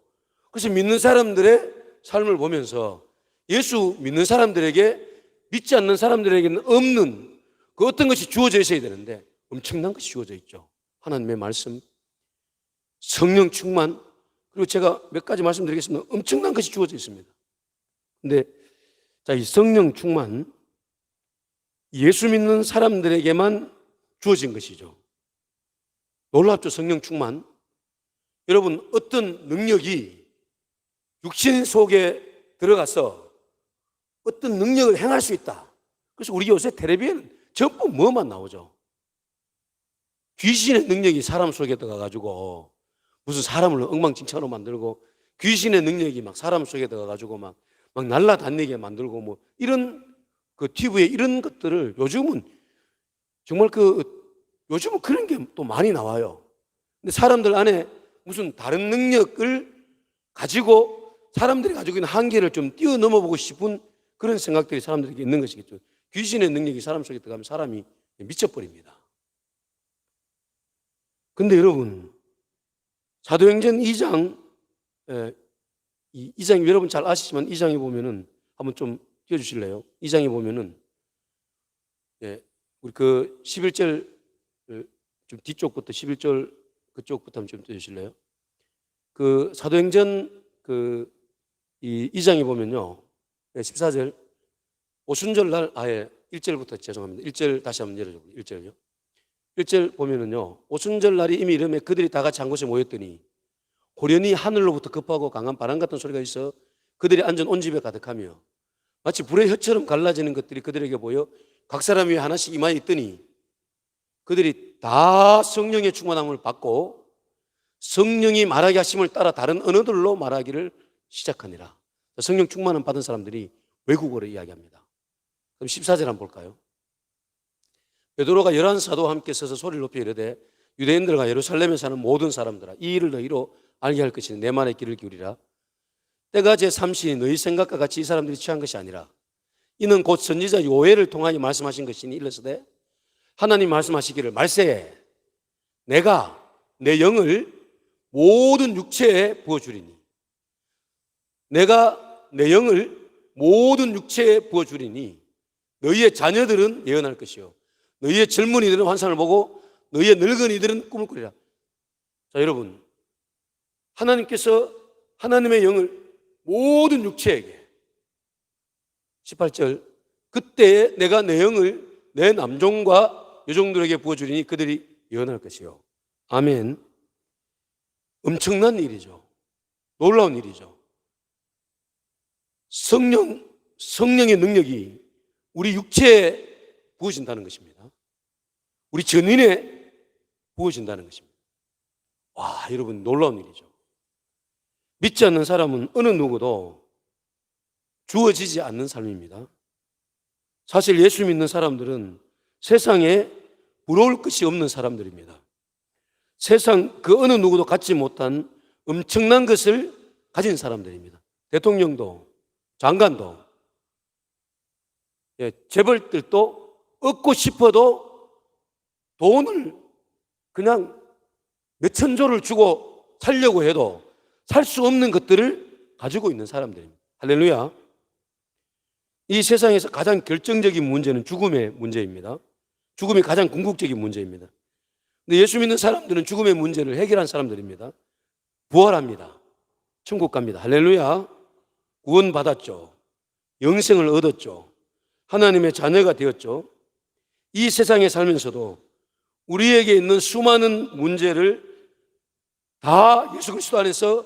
Speaker 1: 그래서 믿는 사람들의 삶을 보면서 예수 믿는 사람들에게, 믿지 않는 사람들에게는 없는 그 어떤 것이 주어져 있어야 되는데 엄청난 것이 주어져 있죠. 하나님의 말씀, 성령 충만, 그리고 제가 몇 가지 말씀드리겠습니다. 엄청난 것이 주어져 있습니다. 근데 이 성령 충만, 예수 믿는 사람들에게만 주어진 것이죠. 놀랍죠, 성령 충만. 여러분, 어떤 능력이 육신 속에 들어가서 어떤 능력을 행할 수 있다, 그래서 우리 요새 텔레비에는 전부 뭐만 나오죠? 귀신의 능력이 사람 속에 들어가가지고 무슨 사람을 엉망진창으로 만들고 귀신의 능력이 막 사람 속에 들어가가지고 막 날라다니게 만들고 뭐 이런 그 TV에 이런 것들을 요즘은 정말 요즘은 그런 게 또 많이 나와요. 근데 사람들 안에 무슨 다른 능력을 가지고 사람들이 가지고 있는 한계를 좀 뛰어넘어 보고 싶은 그런 생각들이 사람들에게 있는 것이겠죠. 귀신의 능력이 사람 속에 들어가면 사람이 미쳐버립니다. 근데 여러분, 사도행전 2장, 2장 여러분 잘 아시지만 2장에 보면은 한번 좀 띄워주실래요? 2장에 보면은 우리 그 11절 좀 뒤쪽부터 11절 그쪽부터 한번 좀 띄워주실래요? 그 사도행전 이 2장에 보면요, 14절 오순절 날 1절부터 죄송합니다. 1절 다시 한번 열어줘. 1절요. 1절 보면은요, 오순절 날이 이미 이르매 그들이 다 같이 한 곳에 모였더니 호련히 하늘로부터 급하고 강한 바람 같은 소리가 있어 그들이 앉은 온 집에 가득하며 마치 불의 혀처럼 갈라지는 것들이 그들에게 보여 각 사람 위에 하나씩 이마에 있더니 그들이 다 성령의 충만함을 받고 성령이 말하게 하심을 따라 다른 언어들로 말하기를 시작하니라. 성령 충만함 받은 사람들이 외국어로 이야기합니다. 그럼 14절 한번 볼까요? 베드로가 11사도와 함께 서서 소리를 높여 이르되 유대인들과 예루살렘에 사는 모든 사람들아 이 일을 너희로 알게 할 것이니 내 말에 귀를 기울이라. 때가 제3시니 너희 생각과 같이 이 사람들이 취한 것이 아니라 이는 곧 선지자 요엘을 통하여 말씀하신 것이니 이르시되 하나님 말씀하시기를 말세에 내가 내 영을 모든 육체에 부어주리니 내가 내 영을 모든 육체에 부어주리니 너희의 자녀들은 예언할 것이요 너희의 젊은이들은 환상을 보고 너희의 늙은이들은 꿈을 꾸리라. 자, 여러분, 하나님께서 하나님의 영을 모든 육체에게 18절 그때에 내가 내 영을 내 남종과 여종들에게 부어주리니 그들이 예언할 것이요. 아멘. 엄청난 일이죠. 놀라운 일이죠. 성령의 능력이 우리 육체에 부어진다는 것입니다. 우리 전인에 부어진다는 것입니다. 와, 여러분, 놀라운 일이죠. 믿지 않는 사람은 어느 누구도 주어지지 않는 삶입니다. 사실 예수 믿는 사람들은 세상에 부러울 것이 없는 사람들입니다. 세상 그 어느 누구도 갖지 못한 엄청난 것을 가진 사람들입니다. 대통령도 장관도 재벌들도 얻고 싶어도 돈을 그냥 몇천 조를 주고 살려고 해도 살 수 없는 것들을 가지고 있는 사람들입니다. 할렐루야. 이 세상에서 가장 결정적인 문제는 죽음의 문제입니다. 죽음이 가장 궁극적인 문제입니다. 근데 예수 믿는 사람들은 죽음의 문제를 해결한 사람들입니다. 부활합니다. 천국 갑니다. 할렐루야. 구원받았죠. 영생을 얻었죠. 하나님의 자녀가 되었죠. 이 세상에 살면서도 우리에게 있는 수많은 문제를 다 예수 그리스도 안에서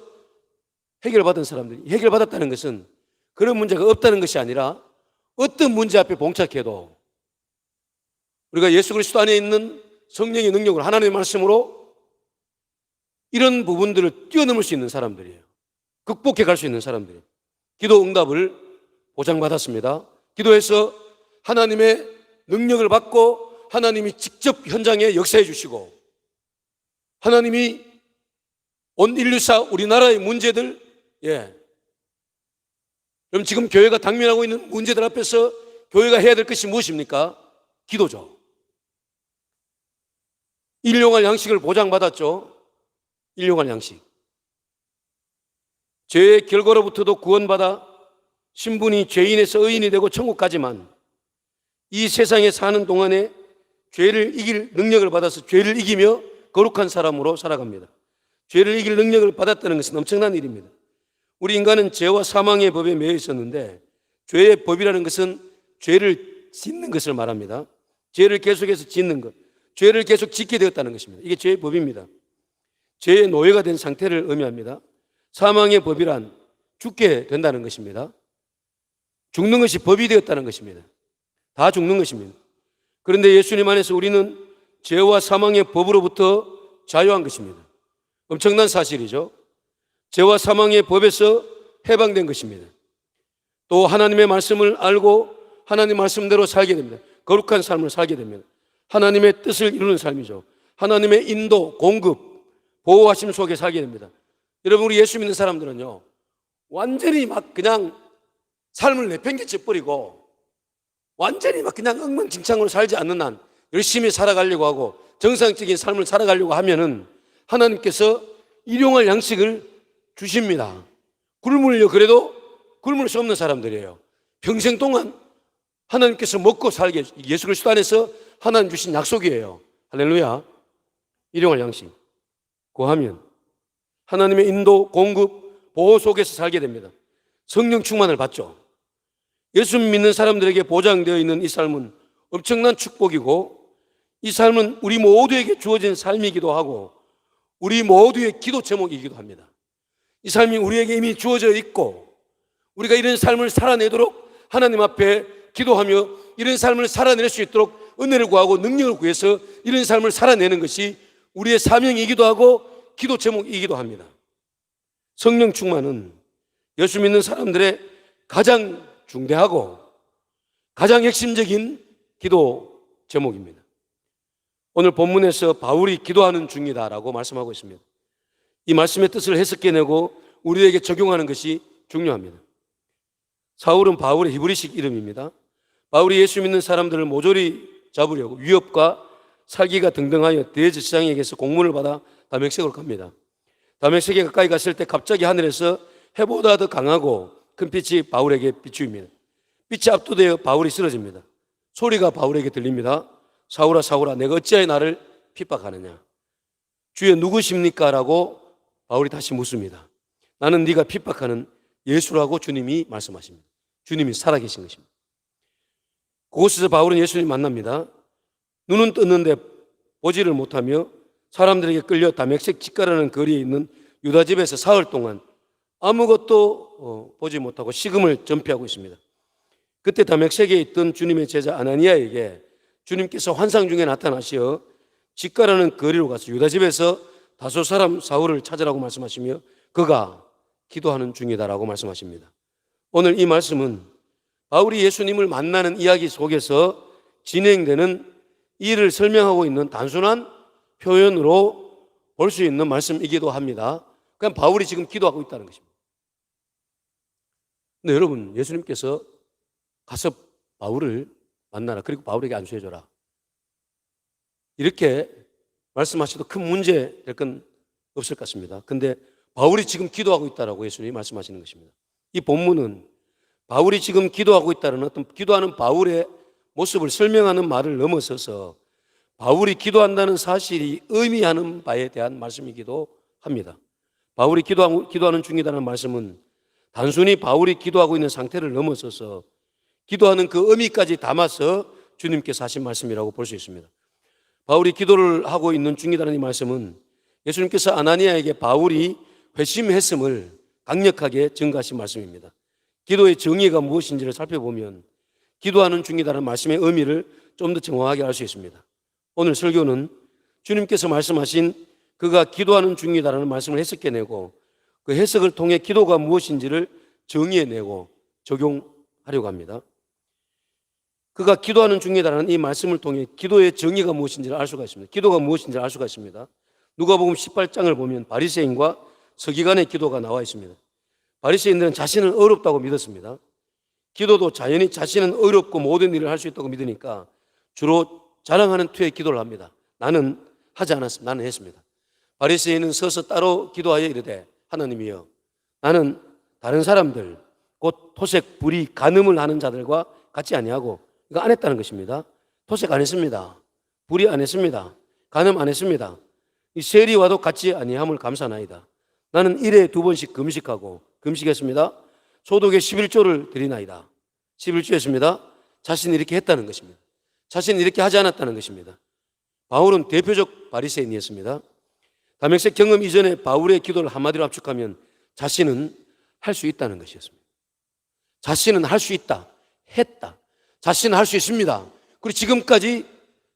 Speaker 1: 해결받은 사람들이, 해결받았다는 것은 그런 문제가 없다는 것이 아니라 어떤 문제 앞에 봉착해도 우리가 예수 그리스도 안에 있는 성령의 능력을 하나님의 말씀으로 이런 부분들을 뛰어넘을 수 있는 사람들이에요. 극복해 갈 수 있는 사람들이에요. 기도 응답을 보장받았습니다. 기도해서 하나님의 능력을 받고 하나님이 직접 현장에 역사해 주시고 하나님이 온 인류사 우리나라의 문제들, 그럼 지금 교회가 당면하고 있는 문제들 앞에서 교회가 해야 될 것이 무엇입니까? 기도죠. 일용할 양식을 보장받았죠. 일용할 양식. 죄의 결과로부터도 구원받아 신분이 죄인에서 의인이 되고 천국 가지만 이 세상에 사는 동안에 죄를 이길 능력을 받아서 죄를 이기며 거룩한 사람으로 살아갑니다. 죄를 이길 능력을 받았다는 것은 엄청난 일입니다. 우리 인간은 죄와 사망의 법에 매여 있었는데 죄의 법이라는 것은 죄를 짓는 것을 말합니다. 죄를 계속해서 짓는 것, 죄를 계속 짓게 되었다는 것입니다. 이게 죄의 법입니다. 죄의 노예가 된 상태를 의미합니다. 사망의 법이란 죽게 된다는 것입니다. 죽는 것이 법이 되었다는 것입니다. 다 죽는 것입니다. 그런데 예수님 안에서 우리는 죄와 사망의 법으로부터 자유한 것입니다. 엄청난 사실이죠. 죄와 사망의 법에서 해방된 것입니다. 또 하나님의 말씀을 알고 하나님 말씀대로 살게 됩니다. 거룩한 삶을 살게 됩니다. 하나님의 뜻을 이루는 삶이죠. 하나님의 인도, 공급, 보호하심 속에 살게 됩니다. 여러분, 우리 예수 믿는 사람들은요, 완전히 막 그냥 삶을 내팽개쳐 버리고 완전히 막 그냥 엉망진창으로 살지 않는 한 열심히 살아가려고 하고 정상적인 삶을 살아가려고 하면은 하나님께서 일용할 양식을 주십니다. 굶으려 그래도 굶을 수 없는 사람들이에요. 평생 동안 하나님께서 먹고 살게, 예수 그리스도 안에서 하나님 주신 약속이에요. 할렐루야. 일용할 양식 구하면 하나님의 인도, 공급, 보호 속에서 살게 됩니다. 성령 충만을 받죠. 예수 믿는 사람들에게 보장되어 있는 이 삶은 엄청난 축복이고, 이 삶은 우리 모두에게 주어진 삶이기도 하고 우리 모두의 기도 제목이기도 합니다. 이 삶이 우리에게 이미 주어져 있고, 우리가 이런 삶을 살아내도록 하나님 앞에 기도하며 이런 삶을 살아낼 수 있도록 은혜를 구하고 능력을 구해서 이런 삶을 살아내는 것이 우리의 사명이기도 하고 기도 제목이기도 합니다. 성령 충만은 예수 믿는 사람들의 가장 중대하고 가장 핵심적인 기도 제목입니다. 오늘 본문에서 바울이 기도하는 중이다라고 말씀하고 있습니다. 이 말씀의 뜻을 해석해내고 우리에게 적용하는 것이 중요합니다. 사울은 바울의 히브리식 이름입니다. 바울이 예수 믿는 사람들을 모조리 잡으려고 위협과 살기가 등등하여 대제사장에게서 공문을 받아 다메섹으로 갑니다. 다메섹에 가까이 갔을 때 갑자기 하늘에서 해보다 더 강하고 큰 빛이 바울에게 비추입니다. 빛이 압도되어 바울이 쓰러집니다. 소리가 바울에게 들립니다. 사울아, 사울아, 내가 어찌하여 나를 핍박하느냐? 주여 누구십니까? 라고 바울이 다시 묻습니다. 나는 네가 핍박하는 예수라고 주님이 말씀하십니다. 주님이 살아계신 것입니다. 그곳에서 바울은 예수님 만납니다. 눈은 떴는데 보지를 못하며 사람들에게 끌려 다메섹 직가라는 거리에 있는 유다 집에서 사흘 동안 아무것도 보지 못하고 식음을 전폐하고 있습니다. 그때 다메섹에 있던 주님의 제자 아나니아에게 주님께서 환상 중에 나타나시어 직가라는 거리로 가서 유다 집에서 다소 사람 사울을 찾으라고 말씀하시며 그가 기도하는 중이다라고 말씀하십니다. 오늘 이 말씀은 바울이 예수님을 만나는 이야기 속에서 진행되는 일을 설명하고 있는 단순한 표현으로 볼 수 있는 말씀이기도 합니다. 그냥 바울이 지금 기도하고 있다는 것입니다. 근데 여러분, 예수님께서 가서 바울을 만나라, 그리고 바울에게 안수해줘라, 이렇게 말씀하셔도 큰 문제 될 건 없을 것 같습니다. 근데 바울이 지금 기도하고 있다라고 예수님이 말씀하시는 것입니다. 이 본문은 바울이 지금 기도하고 있다는 어떤 기도하는 바울의 모습을 설명하는 말을 넘어서서 바울이 기도한다는 사실이 의미하는 바에 대한 말씀이기도 합니다. 바울이 기도하는 중이라는 말씀은 단순히 바울이 기도하고 있는 상태를 넘어서서 기도하는 그 의미까지 담아서 주님께서 하신 말씀이라고 볼 수 있습니다. 바울이 기도를 하고 있는 중이라는 이 말씀은 예수님께서 아나니아에게 바울이 회심했음을 강력하게 증거하신 말씀입니다. 기도의 정의가 무엇인지를 살펴보면 기도하는 중이라는 말씀의 의미를 좀 더 정확하게 알 수 있습니다. 오늘 설교는 주님께서 말씀하신 그가 기도하는 중이다라는 말씀을 해석해내고 그 해석을 통해 기도가 무엇인지를 정의해내고 적용하려고 합니다. 그가 기도하는 중이다라는 이 말씀을 통해 기도의 정의가 무엇인지를 알 수가 있습니다. 기도가 무엇인지를 알 수가 있습니다. 누가복음 18장을 보면 바리새인과 서기관의 기도가 나와 있습니다. 바리새인들은 자신은 어렵다고 믿었습니다. 기도도 자연히 자신은 어렵고 모든 일을 할 수 있다고 믿으니까 주로 자랑하는 투의 기도를 합니다. 나는 하지 않았습니다. 나는 했습니다. 바리새인은 서서 따로 기도하여 이르되 하나님이여, 나는 다른 사람들 곧 토색, 불의, 간음을 하는 자들과 같이 아니하고, 이거 안 했다는 것입니다. 토색 안 했습니다. 불의 안 했습니다. 간음 안 했습니다. 이 세리와도 같이 아니함을 감사나이다. 나는 일에 2번씩 금식했습니다. 소독의 11조를 드리나이다. 11조 했습니다. 자신이 이렇게 했다는 것입니다. 자신이 이렇게 하지 않았다는 것입니다. 바울은 대표적 바리새인이었습니다. 다메섹 경험 이전에 바울의 기도를 한마디로 압축하면 자신은 할 수 있다는 것이었습니다. 자신은 할 수 있다, 했다.
Speaker 4: 자신은 할 수 있습니다. 그리고 지금까지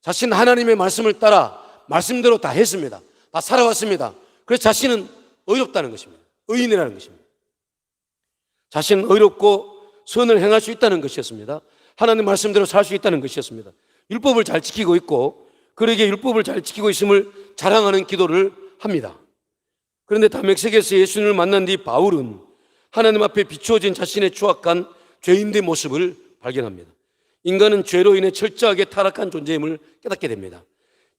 Speaker 4: 자신은 하나님의 말씀을 따라 말씀대로 다 했습니다. 다 살아왔습니다. 그래서 자신은 의롭다는 것입니다. 의인이라는 것입니다. 자신은 의롭고 선을 행할 수 있다는 것이었습니다. 하나님 말씀대로 살 수 있다는 것이었습니다. 율법을 잘 지키고 있고 그러기에 율법을 잘 지키고 있음을 자랑하는 기도를 합니다. 그런데 다메섹에서 예수님을 만난 뒤 바울은 하나님 앞에 비추어진 자신의 추악한 죄인된 모습을 발견합니다. 인간은 죄로 인해 철저하게 타락한 존재임을 깨닫게 됩니다.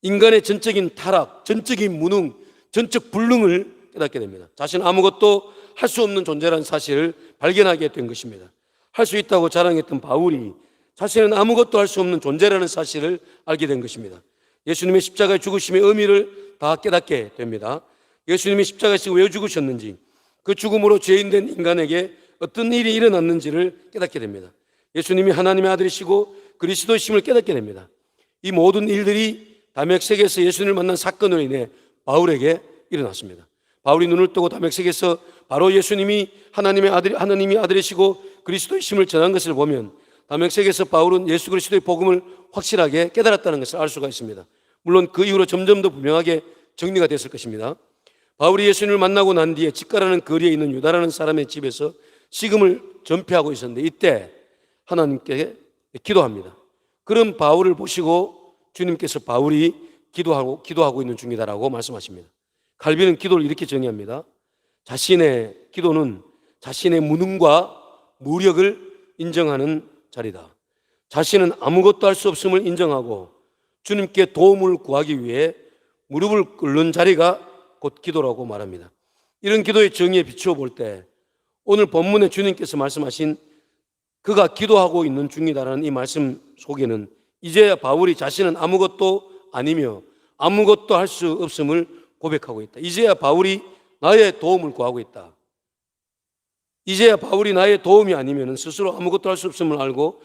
Speaker 4: 인간의 전적인 타락, 전적인 무능, 전적 불능을 깨닫게 됩니다. 자신은 아무것도 할 수 없는 존재라는 사실을 발견하게 된 것입니다. 할 수 있다고 자랑했던 바울이 자신은 아무것도 할 수 없는 존재라는 사실을 알게 된 것입니다. 예수님의 십자가의 죽으심의 의미를 다 깨닫게 됩니다. 예수님이 십자가에서 왜 죽으셨는지, 그 죽음으로 죄인된 인간에게 어떤 일이 일어났는지를 깨닫게 됩니다. 예수님이 하나님의 아들이시고 그리스도이심을 깨닫게 됩니다. 이 모든 일들이 다메섹에서 예수님을 만난 사건으로 인해 바울에게 일어났습니다. 바울이 눈을 뜨고 다메섹에서 바로 예수님이 하나님이 아들이시고 그리스도이심을 전한 것을 보면 다메섹에서 바울은 예수 그리스도의 복음을 확실하게 깨달았다는 것을 알 수가 있습니다. 물론 그 이후로 점점 더 분명하게 정리가 됐을 것입니다. 바울이 예수님을 만나고 난 뒤에 집가라는 거리에 있는 유다라는 사람의 집에서 식음을 전폐하고 있었는데 이때 하나님께 기도합니다. 그런 바울을 보시고 주님께서 바울이 기도하고 있는 중이다라고 말씀하십니다. 칼빈은 기도를 이렇게 정의합니다. 자신의 기도는 자신의 무능과 무력을 인정하는 자리다. 자신은 아무것도 할 수 없음을 인정하고 주님께 도움을 구하기 위해 무릎을 꿇는 자리가 곧 기도라고 말합니다. 이런 기도의 정의에 비추어 볼 때 오늘 본문에 주님께서 말씀하신 그가 기도하고 있는 중이다라는 이 말씀 속에는 이제야 바울이 자신은 아무것도 아니며 아무것도 할 수 없음을 고백하고 있다. 이제야 바울이 나의 도움을 구하고 있다. 이제야 바울이 나의 도움이 아니면 스스로 아무것도 할 수 없음을 알고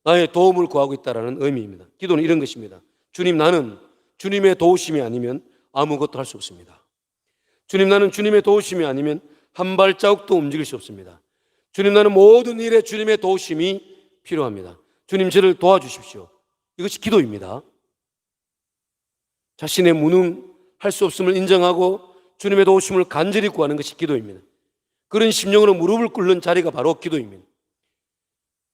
Speaker 4: 나의 도움을 구하고 있다는 의미입니다. 기도는 이런 것입니다. 주님, 나는 주님의 도우심이 아니면 아무것도 할 수 없습니다. 주님, 나는 주님의 도우심이 아니면 한 발자국도 움직일 수 없습니다. 주님, 나는 모든 일에 주님의 도우심이 필요합니다. 주님, 저를 도와주십시오. 이것이 기도입니다. 자신의 무능할 수 없음을 인정하고 주님의 도우심을 간절히 구하는 것이 기도입니다. 그런 심령으로 무릎을 꿇는 자리가 바로 기도입니다.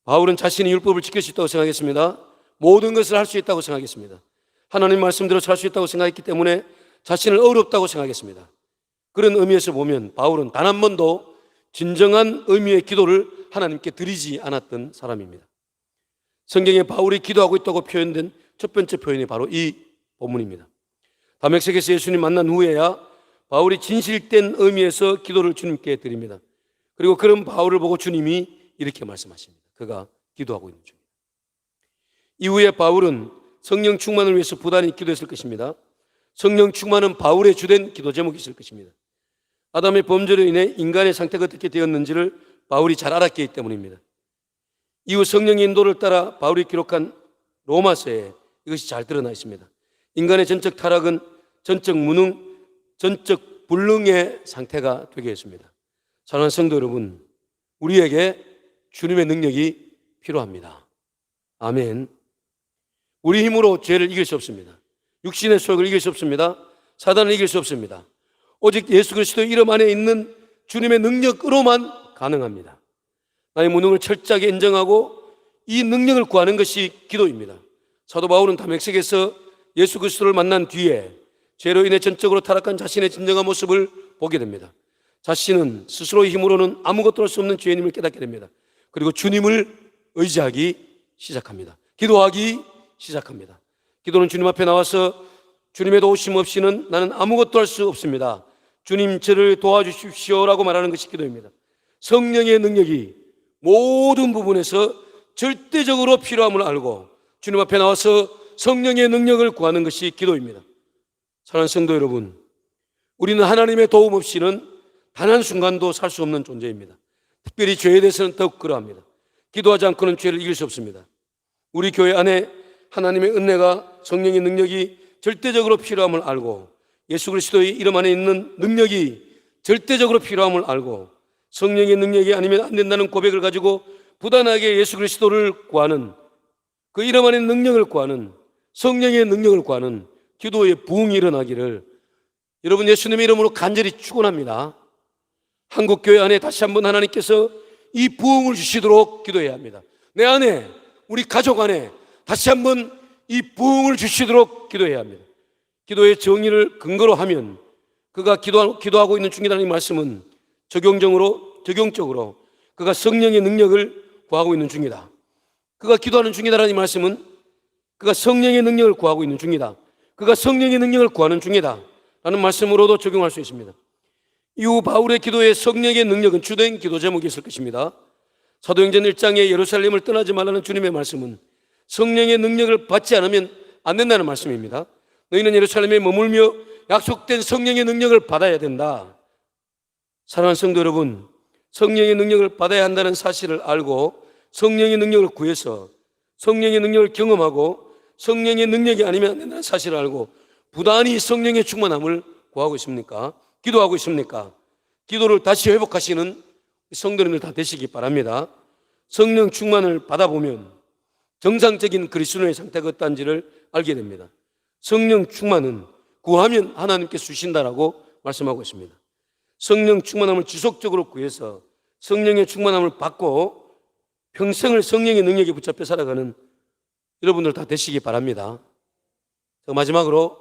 Speaker 4: 바울은 자신이 율법을 지킬 수 있다고 생각했습니다. 모든 것을 할 수 있다고 생각했습니다. 하나님 말씀대로 살 수 있다고 생각했기 때문에 자신을 어렵다고 생각했습니다. 그런 의미에서 보면 바울은 단 한 번도 진정한 의미의 기도를 하나님께 드리지 않았던 사람입니다. 성경에 바울이 기도하고 있다고 표현된 첫 번째 표현이 바로 이 본문입니다. 다메섹에서 예수님 만난 후에야 바울이 진실된 의미에서 기도를 주님께 드립니다. 그리고 그런 바울을 보고 주님이 이렇게 말씀하십니다. 그가 기도하고 있는 중입니다. 이후에 바울은 성령 충만을 위해서 부단히 기도했을 것입니다. 성령 충만은 바울의 주된 기도 제목이 있을 것입니다. 아담의 범죄로 인해 인간의 상태가 어떻게 되었는지를 바울이 잘 알았기 때문입니다. 이후 성령의 인도를 따라 바울이 기록한 로마서에 이것이 잘 드러나 있습니다. 인간의 전적 타락은 전적 무능, 전적 불능의 상태가 되게 했습니다. 사랑하는 성도 여러분, 우리에게 주님의 능력이 필요합니다. 아멘. 우리 힘으로 죄를 이길 수 없습니다. 육신의 소욕을 이길 수 없습니다. 사단을 이길 수 없습니다. 오직 예수 그리스도의 이름 안에 있는 주님의 능력으로만 가능합니다. 나의 무능을 철저하게 인정하고 이 능력을 구하는 것이 기도입니다. 사도 바울은 다메섹에서 예수 그리스도를 만난 뒤에 죄로 인해 전적으로 타락한 자신의 진정한 모습을 보게 됩니다. 자신은 스스로의 힘으로는 아무것도 할 수 없는 죄인임을 깨닫게 됩니다. 그리고 주님을 의지하기 시작합니다. 기도하기 시작합니다. 기도는 주님 앞에 나와서 주님의 도우심 없이는 나는 아무것도 할 수 없습니다. 주님, 저를 도와주십시오라고 말하는 것이 기도입니다. 성령의 능력이 모든 부분에서 절대적으로 필요함을 알고 주님 앞에 나와서 성령의 능력을 구하는 것이 기도입니다. 사랑하는 성도 여러분, 우리는 하나님의 도움 없이는 단 한순간도 살 수 없는 존재입니다. 특별히 죄에 대해서는 더욱 그러합니다. 기도하지 않고는 죄를 이길 수 없습니다. 우리 교회 안에 하나님의 은혜가, 성령의 능력이 절대적으로 필요함을 알고 예수 그리스도의 이름 안에 있는 능력이 절대적으로 필요함을 알고 성령의 능력이 아니면 안 된다는 고백을 가지고 부단하게 예수 그리스도를 구하는 그 이름 안에 능력을 구하는, 성령의 능력을 구하는 기도의 부흥이 일어나기를 여러분 예수님의 이름으로 간절히 축원합니다. 한국교회 안에 다시 한번 하나님께서 이 부흥을 주시도록 기도해야 합니다. 내 안에, 우리 가족 안에 다시 한번 이 부흥을 주시도록 기도해야 합니다. 기도의 정의를 근거로 하면 그가 기도하고 있는 중이라는 이 말씀은 적용적으로 그가 성령의 능력을 구하고 있는 중이다. 그가 기도하는 중이다라는 이 말씀은 그가 성령의 능력을 구하고 있는 중이다. 그가 성령의 능력을 구하는 중이다 라는 말씀으로도 적용할 수 있습니다. 이후 바울의 기도에 성령의 능력은 주된 기도 제목이 있을 것입니다. 사도행전 1장에 예루살렘을 떠나지 말라는 주님의 말씀은 성령의 능력을 받지 않으면 안 된다는 말씀입니다. 너희는 예루살렘에 머물며 약속된 성령의 능력을 받아야 된다. 사랑하는 성도 여러분, 성령의 능력을 받아야 한다는 사실을 알고 성령의 능력을 구해서 성령의 능력을 경험하고 성령의 능력이 아니면 안 된다는 사실을 알고 부단히 성령의 충만함을 구하고 있습니까? 기도하고 있습니까? 기도를 다시 회복하시는 성도님들 다 되시기 바랍니다. 성령 충만을 받아보면 정상적인 그리스도인의 상태가 어떤지를 알게 됩니다. 성령 충만은 구하면 하나님께 주신다라고 말씀하고 있습니다. 성령 충만함을 지속적으로 구해서 성령의 충만함을 받고 평생을 성령의 능력에 붙잡혀 살아가는 여러분들 다 되시기 바랍니다. 마지막으로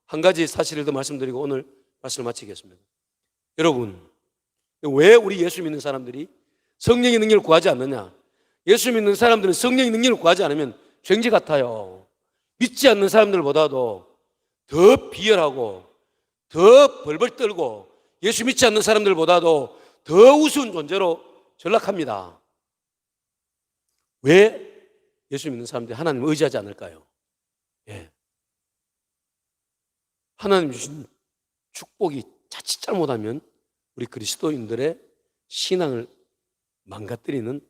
Speaker 4: 한 가지 사실을 더 말씀드리고 오늘 말씀을 마치겠습니다. 여러분, 왜 우리 예수 믿는 사람들이 성령의 능력을 구하지 않느냐? 예수 믿는 사람들은 성령의 능력을 구하지 않으면 죄인지 같아요. 믿지 않는 사람들보다도 더 비열하고 더 벌벌 떨고 예수 믿지 않는 사람들보다도 더 우스운 존재로 전락합니다. 왜 예수 믿는 사람들이 하나님을 의지하지 않을까요? 예. 하나님 주신 축복이 자칫 잘못하면 우리 그리스도인들의 신앙을 망가뜨리는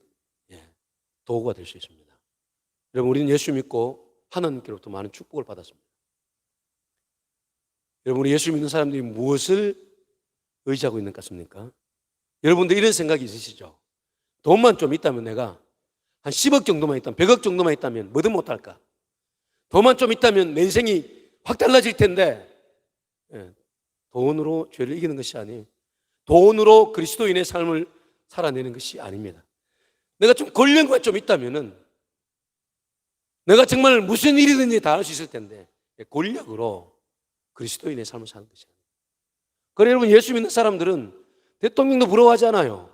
Speaker 4: 도구가 될 수 있습니다. 여러분, 우리는 예수 믿고 하나님께로부터 많은 축복을 받았습니다. 여러분, 우리 예수 믿는 사람들이 무엇을 의지하고 있는 것 같습니까? 여러분들 이런 생각이 있으시죠? 돈만 좀 있다면 내가 한 10억 정도만 있다면, 100억 정도만 있다면 뭐든 못할까? 돈만 좀 있다면 내 인생이 확 달라질 텐데, 돈으로 죄를 이기는 것이 아니에요. 돈으로 그리스도인의 삶을 살아내는 것이 아닙니다. 내가 좀 권력만 좀 있다면은 내가 정말 무슨 일이든지 다 할 수 있을 텐데 권력으로 그리스도인의 삶을 사는 것이 아니에요. 그래 여러분, 예수 믿는 사람들은 대통령도 부러워하지 않아요.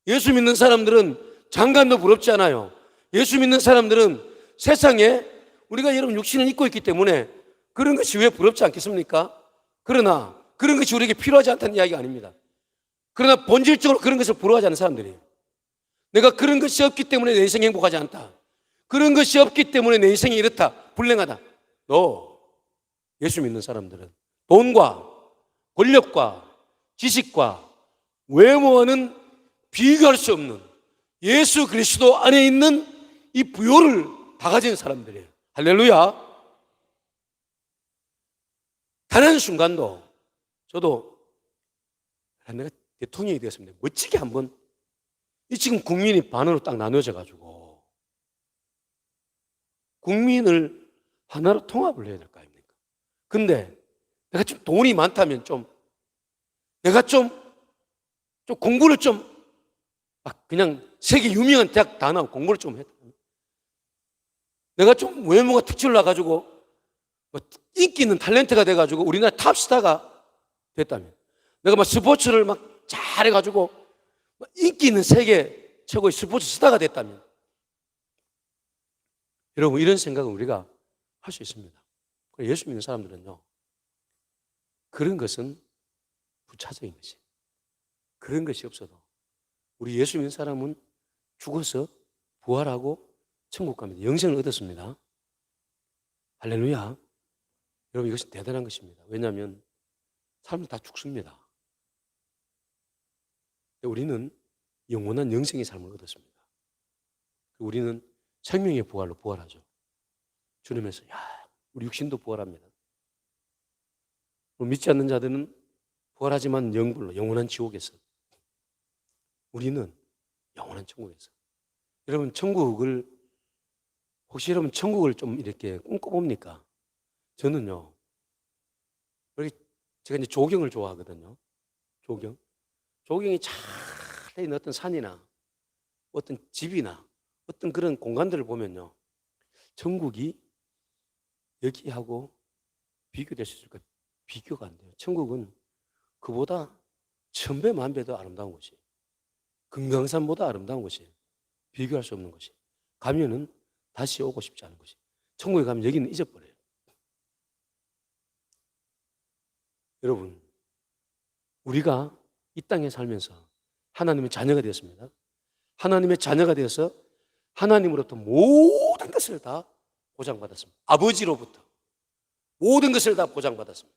Speaker 4: 예수 믿는 사람들은 장관도 부럽지 않아요. 예수 믿는 사람들은 세상에 우리가 여러분 육신을 입고 있기 때문에 그런 것이 왜 부럽지 않겠습니까? 그러나 그런 것이 우리에게 필요하지 않다는 이야기가 아닙니다. 그러나 본질적으로 그런 것을 부러워하지 않는 사람들이에요. 내가 그런 것이 없기 때문에 내 인생이 행복하지 않다. 그런 것이 없기 때문에 내 인생이 이렇다. 불행하다. 너 예수 믿는 사람들은 돈과 권력과 지식과 외모와는 비교할 수 없는 예수 그리스도 안에 있는 이 부요를 다 가진 사람들이에요. 할렐루야. 단 한 순간도 저도 내가 대통령이 되었습니다. 멋지게 한번 이 지금 국민이 반으로 딱 나눠져 가지고 국민을 하나로 통합을 해야 될 거 아닙니까? 근데 내가 좀 돈이 많다면 내가 좀 공부를 그냥 세계 유명한 대학 다 나오고 공부를 좀 했다. 내가 좀 외모가 특출을 나가지고 인기 있는 탤런트가 돼가지고 우리나라 탑스타가 됐다면, 내가 스포츠를 잘해가지고 인기 있는 세계 최고의 스포츠 스타가 됐다면, 여러분 이런 생각은 우리가 할 수 있습니다. 예수 믿는 사람들은요, 그런 것은 부차적인 것이, 그런 것이 없어도 우리 예수 믿는 사람은 죽어서 부활하고 천국 갑니다. 영생을 얻었습니다. 할렐루야. 여러분 이것이 대단한 것입니다. 왜냐하면 사람들 다 죽습니다. 우리는 영원한 영생의 삶을 얻었습니다. 우리는 생명의 부활로 부활하죠. 주님에서 우리 육신도 부활합니다. 믿지 않는 자들은 부활하지만 영불로, 영원한 지옥에서, 우리는 영원한 천국에서. 여러분 천국을 혹시 여러분 천국을 좀 이렇게 꿈꿔봅니까? 저는요, 제가 이제 조경을 좋아하거든요. 조경이 잘 돼 있는 어떤 산이나 어떤 집이나 어떤 그런 공간들을 보면요, 천국이 여기하고 비교될 수 있을까? 비교가 안 돼요. 천국은 그보다 1000배, 10,000배 더 아름다운 곳이에요. 금강산보다 아름다운 곳이에요. 비교할 수 없는 곳이에요. 가면은 다시 오고 싶지 않은 곳이에요. 천국에 가면 여기는 잊어버려요. 여러분, 우리가 이 땅에 살면서 하나님의 자녀가 되었습니다. 하나님의 자녀가 되어서 하나님으로부터 모든 것을 다 보장받았습니다. 아버지로부터 모든 것을 다 보장받았습니다.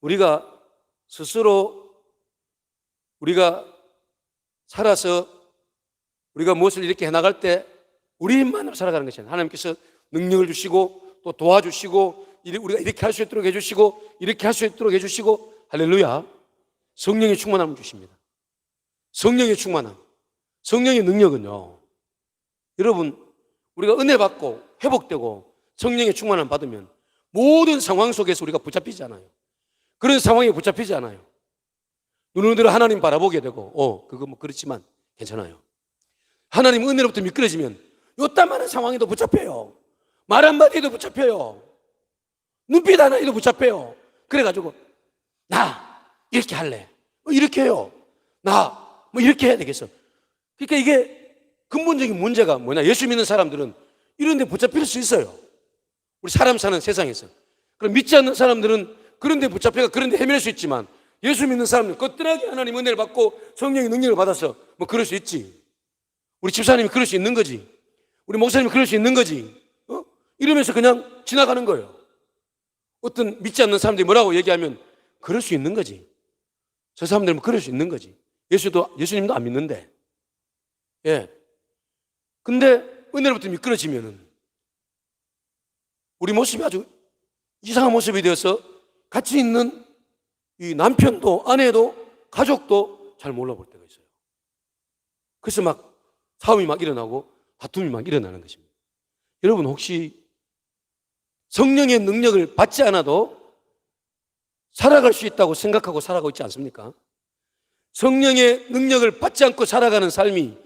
Speaker 4: 우리가 스스로 우리가 살아서 우리가 무엇을 이렇게 해나갈 때 우리 힘만으로 살아가는 것이 아니라 하나님께서 능력을 주시고 또 도와주시고 우리가 이렇게 할 수 있도록 해주시고 이렇게 할 수 있도록 해주시고 할렐루야. 성령의 충만함을 주십니다. 성령의 충만함, 성령의 능력은요, 여러분 우리가 은혜 받고 회복되고 성령의 충만함 받으면 모든 상황 속에서 우리가 붙잡히지 않아요. 그런 상황에 붙잡히지 않아요. 눈을 들어 하나님 바라보게 되고 그거 뭐 그렇지만 괜찮아요. 하나님 은혜로부터 미끄러지면 요딴만한 상황에도 붙잡혀요. 말 한마디에도 붙잡혀요. 눈빛 하나에도 붙잡혀요. 그래가지고 나 이렇게 할래, 이렇게 해요. 나 뭐 이렇게 해야 되겠어. 그러니까 이게 근본적인 문제가 뭐냐, 예수 믿는 사람들은 이런 데 붙잡힐 수 있어요. 우리 사람 사는 세상에서. 그럼 믿지 않는 사람들은 그런 데 붙잡혀가 그런 데 헤맬 수 있지만 예수 믿는 사람들은 거뜬하게 하나님 은혜를 받고 성령의 능력을 받아서 뭐 그럴 수 있지. 우리 집사님이 그럴 수 있는 거지. 우리 목사님이 그럴 수 있는 거지. 이러면서 그냥 지나가는 거예요. 어떤 믿지 않는 사람들이 뭐라고 얘기하면 그럴 수 있는 거지. 저 사람들은 그럴 수 있는 거지. 예수님도 안 믿는데. 예. 근데 은혜로부터 미끄러지면은 우리 모습이 아주 이상한 모습이 되어서 같이 있는 이 남편도 아내도 가족도 잘 몰라볼 때가 있어요. 그래서 막 싸움이 막 일어나고 다툼이 막 일어나는 것입니다. 여러분 혹시 성령의 능력을 받지 않아도 살아갈 수 있다고 생각하고 살아가고 있지 않습니까? 성령의 능력을 받지 않고 살아가는 삶이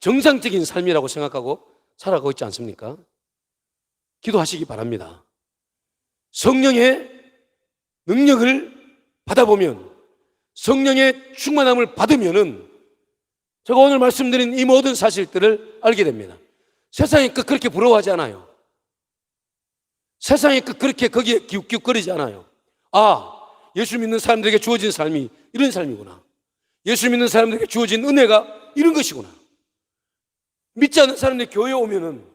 Speaker 4: 정상적인 삶이라고 생각하고 살아가고 있지 않습니까? 기도하시기 바랍니다. 성령의 능력을 받아보면, 성령의 충만함을 받으면은 제가 오늘 말씀드린 이 모든 사실들을 알게 됩니다. 세상이 그렇게 부러워하지 않아요. 세상이 그렇게 거기에 기웃기웃거리지 않아요. 예수 믿는 사람들에게 주어진 삶이 이런 삶이구나. 예수 믿는 사람들에게 주어진 은혜가 이런 것이구나. 믿지 않는 사람들이 교회에 오면은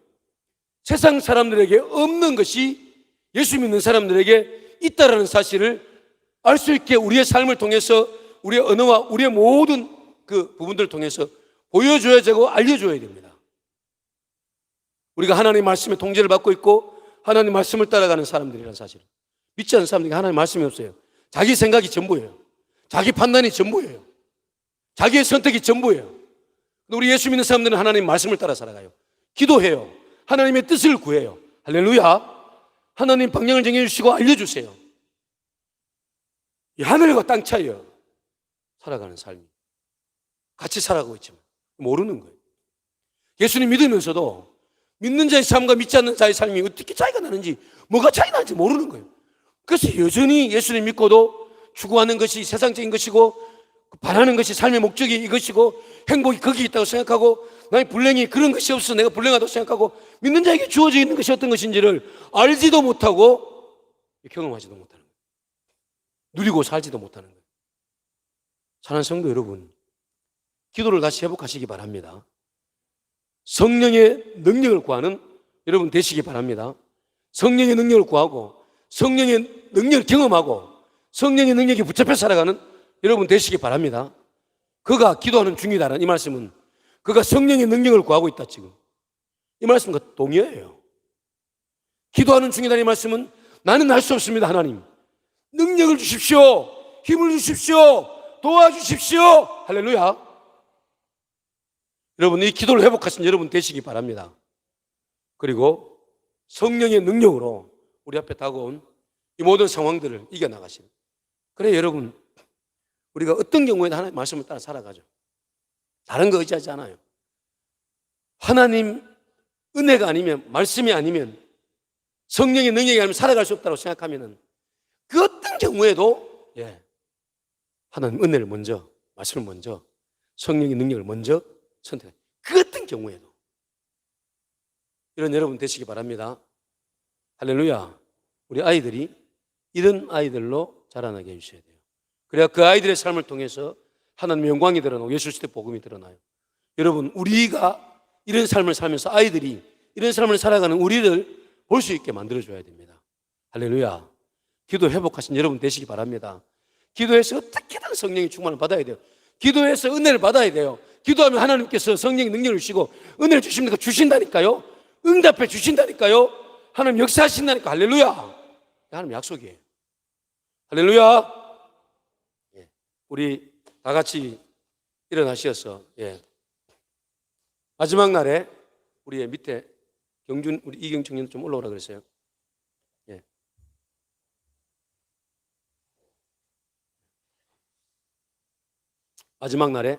Speaker 4: 세상 사람들에게 없는 것이 예수 믿는 사람들에게 있다라는 사실을 알 수 있게 우리의 삶을 통해서 우리의 언어와 우리의 모든 그 부분들을 통해서 보여줘야 되고 알려줘야 됩니다. 우리가 하나님의 말씀의 통제를 받고 있고 하나님의 말씀을 따라가는 사람들이라는 사실. 믿지 않는 사람들에게 하나님의 말씀이 없어요. 자기 생각이 전부예요. 자기 판단이 전부예요. 자기의 선택이 전부예요. 우리 예수 믿는 사람들은 하나님의 말씀을 따라 살아가요. 기도해요. 하나님의 뜻을 구해요. 할렐루야. 하나님 방향을 정해주시고 알려주세요. 이 하늘과 땅 차이요. 살아가는 삶이. 같이 살아가고 있지만 모르는 거예요. 예수님 믿으면서도 믿는 자의 삶과 믿지 않는 자의 삶이 어떻게 차이가 나는지, 뭐가 차이 나는지 모르는 거예요. 그래서 여전히 예수님 믿고도 추구하는 것이 세상적인 것이고 바라는 것이 삶의 목적이 이것이고 행복이 거기 있다고 생각하고 나의 불행이 그런 것이 없어 내가 불행하다고 생각하고 믿는 자에게 주어져 있는 것이 어떤 것인지를 알지도 못하고 경험하지도 못하는 거예요. 누리고 살지도 못하는 거예요. 사랑하는 성도 여러분, 기도를 다시 회복하시기 바랍니다. 성령의 능력을 구하는 여러분 되시기 바랍니다. 성령의 능력을 구하고 성령의 능력을 경험하고 성령의 능력에 붙잡혀 살아가는 여러분 되시기 바랍니다. 그가 기도하는 중이다라는 이 말씀은 그가 성령의 능력을 구하고 있다 지금. 이 말씀과 동의어예요. 기도하는 중이다는 이 말씀은 나는 할 수 없습니다. 하나님 능력을 주십시오. 힘을 주십시오. 도와주십시오. 할렐루야. 여러분, 이 기도를 회복하신 여러분 되시기 바랍니다. 그리고 성령의 능력으로 우리 앞에 다가온 이 모든 상황들을 이겨나가시는. 그래 여러분, 우리가 어떤 경우에도 하나님의 말씀을 따라 살아가죠. 다른 거 의지하지 않아요. 하나님 은혜가 아니면, 말씀이 아니면, 성령의 능력이 아니면 살아갈 수 없다고 생각하면 그 어떤 경우에도 하나님 은혜를 먼저, 말씀을 먼저, 성령의 능력을 먼저 선택해요. 그 어떤 경우에도. 이런 여러분 되시기 바랍니다. 할렐루야. 우리 아이들이 이런 아이들로 자라나게 해주셔야 돼요. 그래야 그 아이들의 삶을 통해서 하나님의 영광이 드러나고 예수시대 복음이 드러나요. 여러분, 우리가 이런 삶을 살면서 아이들이 이런 삶을 살아가는 우리를 볼 수 있게 만들어줘야 됩니다. 할렐루야. 기도 회복하신 여러분 되시기 바랍니다. 기도해서 어떻게든 성령의 충만을 받아야 돼요. 기도해서 은혜를 받아야 돼요. 기도하면 하나님께서 성령의 능력을 주시고 은혜를 주십니까? 주신다니까요. 응답해 주신다니까요. 하나님 역사하신다니까. 할렐루야. 하나님 약속이에요. 할렐루야. 우리 다 같이 일어나셔서 마지막 날에 우리 밑에 경준, 우리 이경 청년 좀 올라오라 그랬어요. 마지막 날에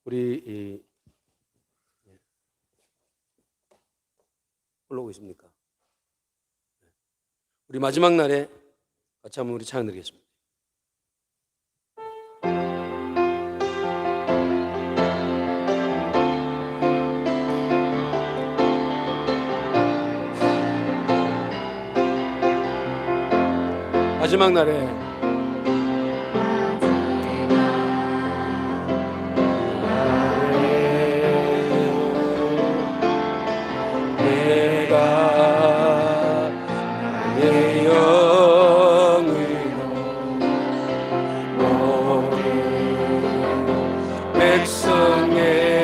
Speaker 4: 우리 올라오고 있습니까? 우리 마지막 날에 같이 한번 우리 찬양 드리겠습니다. 마지막 날에 내가 내 영으로 모든 백성에게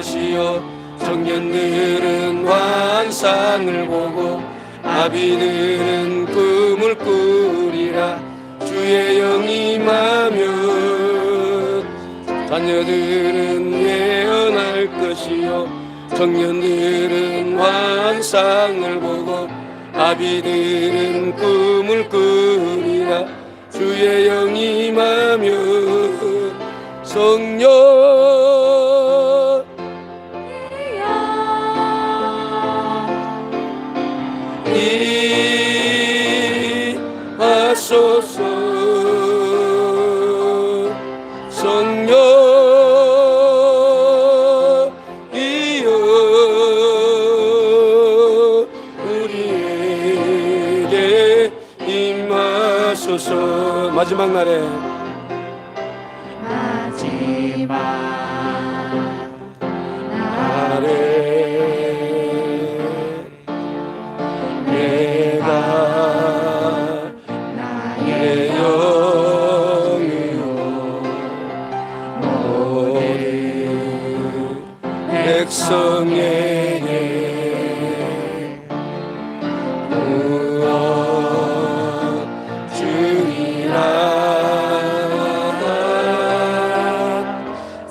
Speaker 4: 것이요 청년들은 환상을 보고 아비들은 꿈을 꾸리라. 주의 영이 임하면 자녀들은 예언할 것이요 청년들은 환상을 보고 아비들은 꿈을 꾸리라. 주의 영이 임하면 성령 하소서. 성령 이여 우리에게 임하소서. 마지막 날에 백성에게 부어주리라.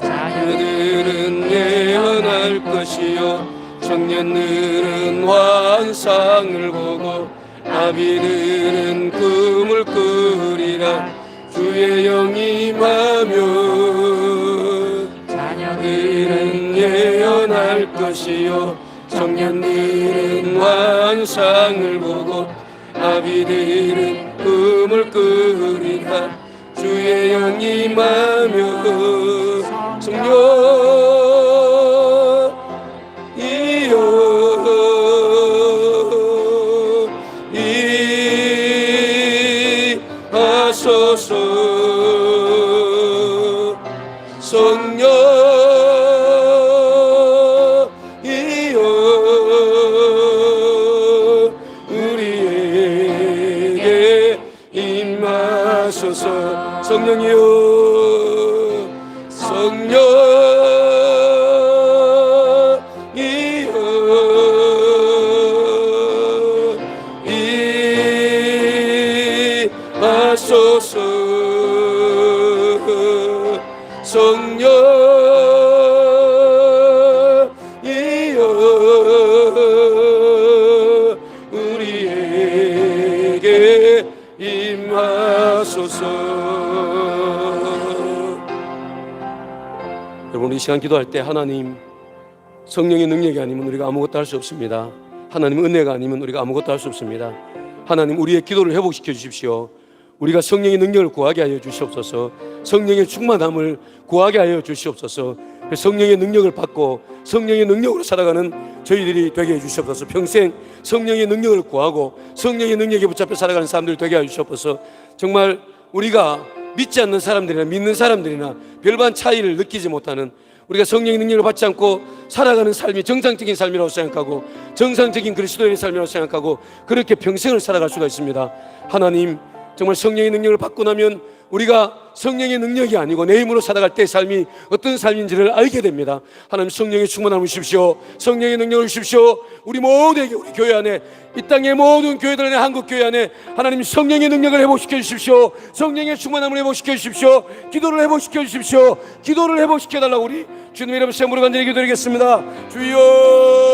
Speaker 4: 자녀들은 예언할 것이요 청년들은 환상을 보고 아비들은 꿈을 꾸리라. 주의 영이 임하면 자녀들은 예언할 것이요 청년들은 환상을 보고 아비들은 꿈을 꾸리라. 주의 영이 임하면 성령 이여 하소서. 성령 이여 우리에게 임하소서. 성령이여 성령 이여
Speaker 1: 임하소서. 성령이여 우리에게 임하소서. 여러분, 이 시간 기도할 때 하나님, 성령의 능력이 아니면 우리가 아무것도 할 수 없습니다. 하나님 은혜가 아니면 우리가 아무것도 할 수 없습니다. 하나님, 우리의 기도를 회복시켜 주십시오. 우리가 성령의 능력을 구하게 하여 주시옵소서. 성령의 충만함을 구하게 하여 주시옵소서. 성령의 능력을 받고 성령의 능력으로 살아가는 저희들이 되게 해 주시옵소서. 평생 성령의 능력을 구하고 성령의 능력에 붙잡혀 살아가는 사람들이 되게 해 주시옵소서. 정말 우리가 믿지 않는 사람들이나 믿는 사람들이나 별반 차이를 느끼지 못하는, 우리가 성령의 능력을 받지 않고 살아가는 삶이 정상적인 삶이라고 생각하고 정상적인 그리스도인의 삶이라고 생각하고 그렇게 평생을 살아갈 수가 있습니다. 하나님, 정말 성령의 능력을 받고 나면 우리가 성령의 능력이 아니고 내 힘으로 살아갈 때 삶이 어떤 삶인지를 알게 됩니다. 하나님, 성령의 충만함을 주십시오. 성령의 능력을 주십시오. 우리 모두에게, 우리 교회 안에, 이 땅의 모든 교회들 안에, 한국 교회 안에 하나님 성령의 능력을 회복시켜 주십시오. 성령의 충만함을 회복시켜 주십시오. 기도를 회복시켜 주십시오. 기도를 회복시켜 달라고 우리 주님 이름 세무로 간절히 기도드리겠습니다. 주여,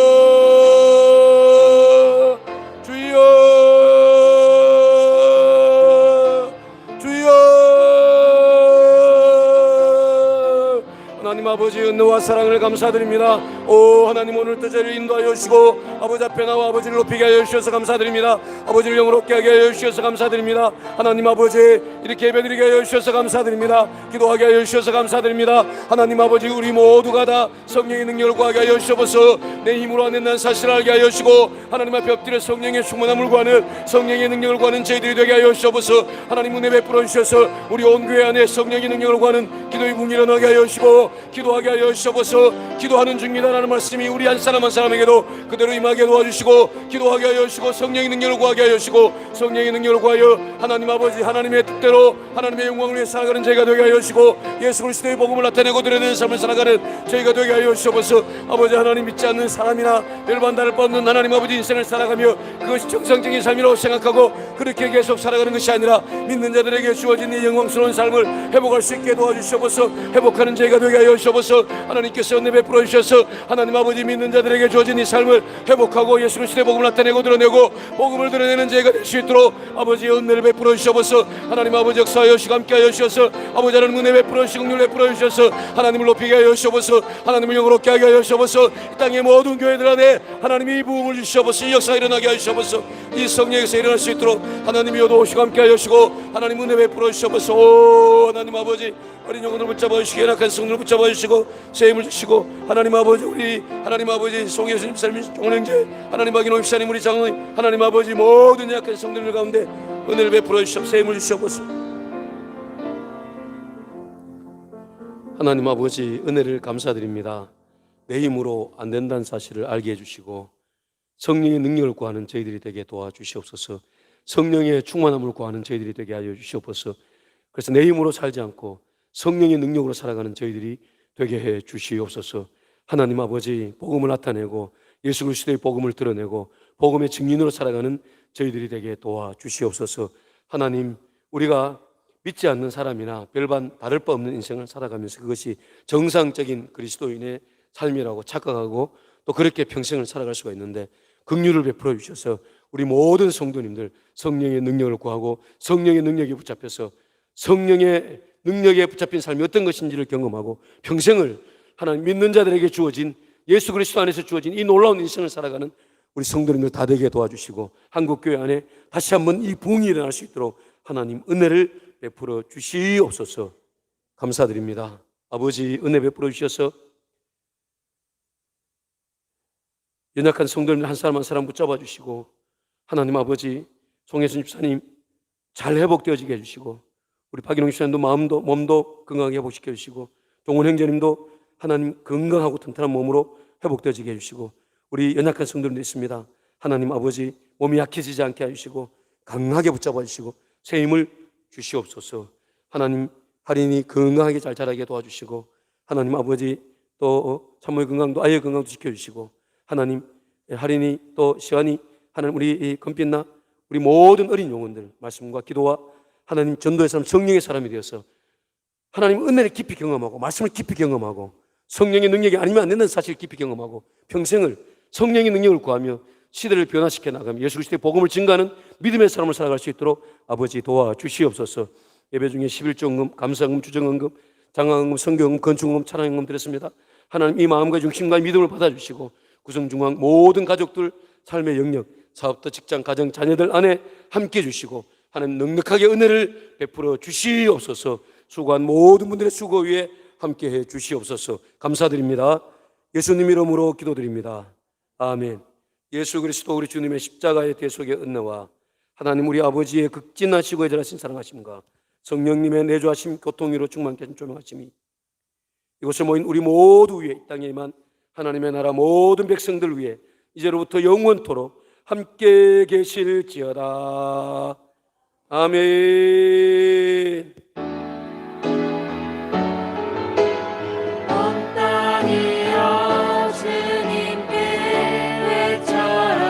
Speaker 1: 하나님 아버지, 은혜와 사랑을 감사드립니다. 오 하나님, 오늘도 저를 인도하여 주시고 아버지 앞에 나와 아버지를 높이게 하여 주셔서 감사드립니다. 아버지를 영원롭게 하게 하여 주셔서 감사드립니다. 하나님 아버지, 이렇게 예배드리게 하여 주셔서 감사드립니다. 기도하게 하여 주셔서 감사드립니다. 하나님 아버지, 우리 모두가 다 성령의 능력을 구하게 하여 주셔서 내 힘으로 안 된다는 사실을 알게 하여 주시고 하나님 앞에 엎드려 성령의 충만함을 구하는, 성령의 능력을 구하는 저희들이 되게 하여 주셔서 하나님 은혜 베풀어 주셔서 우리 온 교회 안에 성령의 능력을 구하는 기도의 궁이 일어나게 하여 주시고 기도하게 하여 주셔서 기도하는 중이다라는 말씀이 우리 한 사람 한 사람에게도 그대로 임하게 도와주시고 기도하게 하여 주시고 성령의 능력을 구하게 하여 주시고 성령의 능력을 구하여 하나님 아버지, 하나님의 뜻대로 하나님의 영광을 위해 살아가는 저희가 되게 하여 주시고 예수 그리스도의 복음을 나타내고 드러내는 삶을 살아가는 저희가 되게 하여 주셔서 아버지, 하나님 믿지 않는 사람이나 열반달을 뻗는 하나님 아버지 인생을 살아가며 그것이 정상적인 삶이라고 생각하고 그렇게 계속 살아가는 것이 아니라 믿는 자들에게 주어진 이 영광스러운 삶을 회복할 수 있게 도와주셔서 회복하는 저희가 되게 하여 주셔서 하나님께서 은혜 베풀어 주셔서 하나님 아버지, 믿는 자들에게 주어진 이 삶을 회복하고 예수 그리스도의 복음을 나타내고 드러내고 복음을 드러내는 저희가 될 수 있도록 아버지의 은혜를 베풀어 주셔서 하나님 아버지 역사하여 주시고 함께하여 주셔서 아버지, 하나님 은혜 베풀어 주시고 능력 베풀어 주셔서 하나님을 높이게 하여 주셔서 하나님을 영원롭게 하게 하여 주셔서 이 땅의 모든 교회들 안에 하나님이 부흥을 주셔서 이 역사가 일어나게 하여 주셔서 이 성령에서 일어날 수 있도록 하나님이 여도오시고 함께하여 주시고 하나님 은혜 베풀어 주셔서 오 하나님 아버지, 어린 영혼을 붙잡아 주시고 연약한 성령을 붙잡아 주시고 세임을 주시고 하나님 아버지, 우리 하나님 아버지 송예수님 삶이 종행제 하나님 박인호 집사님 우리 장로님 하나님 아버지 모든 약한 성도들 가운데 은혜를 베풀어 주시고 세임을 주시옵소서. 하나님 아버지, 은혜를 감사드립니다. 내 힘으로 안 된다는 사실을 알게 해주시고 성령의 능력을 구하는 저희들이 되게 도와주시옵소서. 성령의 충만함을 구하는 저희들이 되게 하여 주시옵소서. 그래서 내 힘으로 살지 않고 성령의 능력으로 살아가는 저희들이 되게 해 주시옵소서. 하나님 아버지, 복음을 나타내고 예수 그리스도의 복음을 드러내고 복음의 증인으로 살아가는 저희들이 되게 도와주시옵소서. 하나님, 우리가 믿지 않는 사람이나 별반 다를 바 없는 인생을 살아가면서 그것이 정상적인 그리스도인의 삶이라고 착각하고 또 그렇게 평생을 살아갈 수가 있는데 긍휼을 베풀어 주셔서 우리 모든 성도님들 성령의 능력을 구하고 성령의 능력에 붙잡혀서 성령의 능력에 붙잡힌 삶이 어떤 것인지를 경험하고 평생을 하나님 믿는 자들에게 주어진 예수 그리스도 안에서 주어진 이 놀라운 인생을 살아가는 우리 성도님들 다 되게 도와주시고 한국교회 안에 다시 한번 이 부흥이 일어날 수 있도록 하나님 은혜를 베풀어 주시옵소서. 감사드립니다. 아버지, 은혜 베풀어 주셔서 연약한 성도님들 한 사람 한 사람 붙잡아 주시고 하나님 아버지, 송혜순 집사님 잘 회복되어지게 해주시고 우리 박인홍 집사님도 마음도 몸도 건강하게 회복시켜 주시고 동원 형제님도 하나님 건강하고 튼튼한 몸으로 회복되어지게 해주시고 우리 연약한 성도님도 있습니다. 하나님 아버지, 몸이 약해지지 않게 해주시고 강하게 붙잡아 주시고 새 힘을 주시옵소서. 하나님, 할인이 건강하게 잘 자라게 도와주시고 하나님 아버지, 또 참모의 건강도 아이의 건강도 지켜주시고 하나님, 할인이 또 시완이 하나님 우리 이 금빛나 우리 모든 어린 영혼들 말씀과 기도와
Speaker 4: 하나님 전도의 사람, 성령의 사람이 되어서 하나님 은혜를 깊이 경험하고 말씀을 깊이 경험하고 성령의 능력이 아니면 안 된다는 사실을 깊이 경험하고 평생을 성령의 능력을 구하며 시대를 변화시켜 나가며 예수 그리스도의 복음을 증거하는 믿음의 사람을 살아갈 수 있도록 아버지 도와주시옵소서. 예배 중에 11조헌금, 감사헌금, 주정헌금, 장학헌금, 성경헌금, 건축헌금, 찬양헌금 드렸습니다. 하나님 이 마음과 중심과 믿음을 받아주시고 구성중앙 모든 가족들 삶의 영역, 사업도 직장, 가정, 자녀들 안에 함께해 주시고 하나님 넉넉하게 은혜를 베풀어 주시옵소서. 수고한 모든 분들의 수고 위에 함께해 주시옵소서. 감사드립니다. 예수님 이름으로 기도드립니다. 아멘. 예수 그리스도 우리 주님의 십자가의 대속의 은혜와 하나님 우리 아버지의 극진하시고 애절하신 사랑하심과 성령님의 내주하심 교통위로 충만케 하신 조명하심이 이곳에 모인 우리 모두 위에 이 땅에 임한 하나님의 나라 모든 백성들 위에 이제로부터 영원토록 함께 계실지어다. 아멘.
Speaker 3: 온 땅이여 주님께 외쳐라.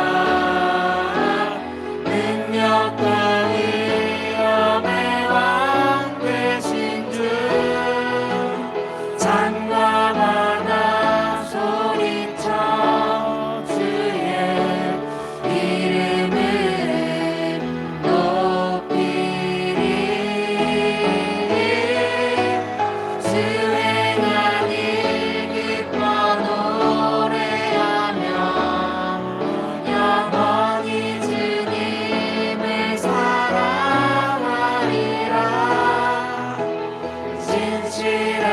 Speaker 3: 능력과 위엄의 왕 되신 주 산과 바다 소리쳐 주의 이름을 높이리. 주 행한 일 기뻐 노래하며 영원히 주님을 사랑하리라. 진실한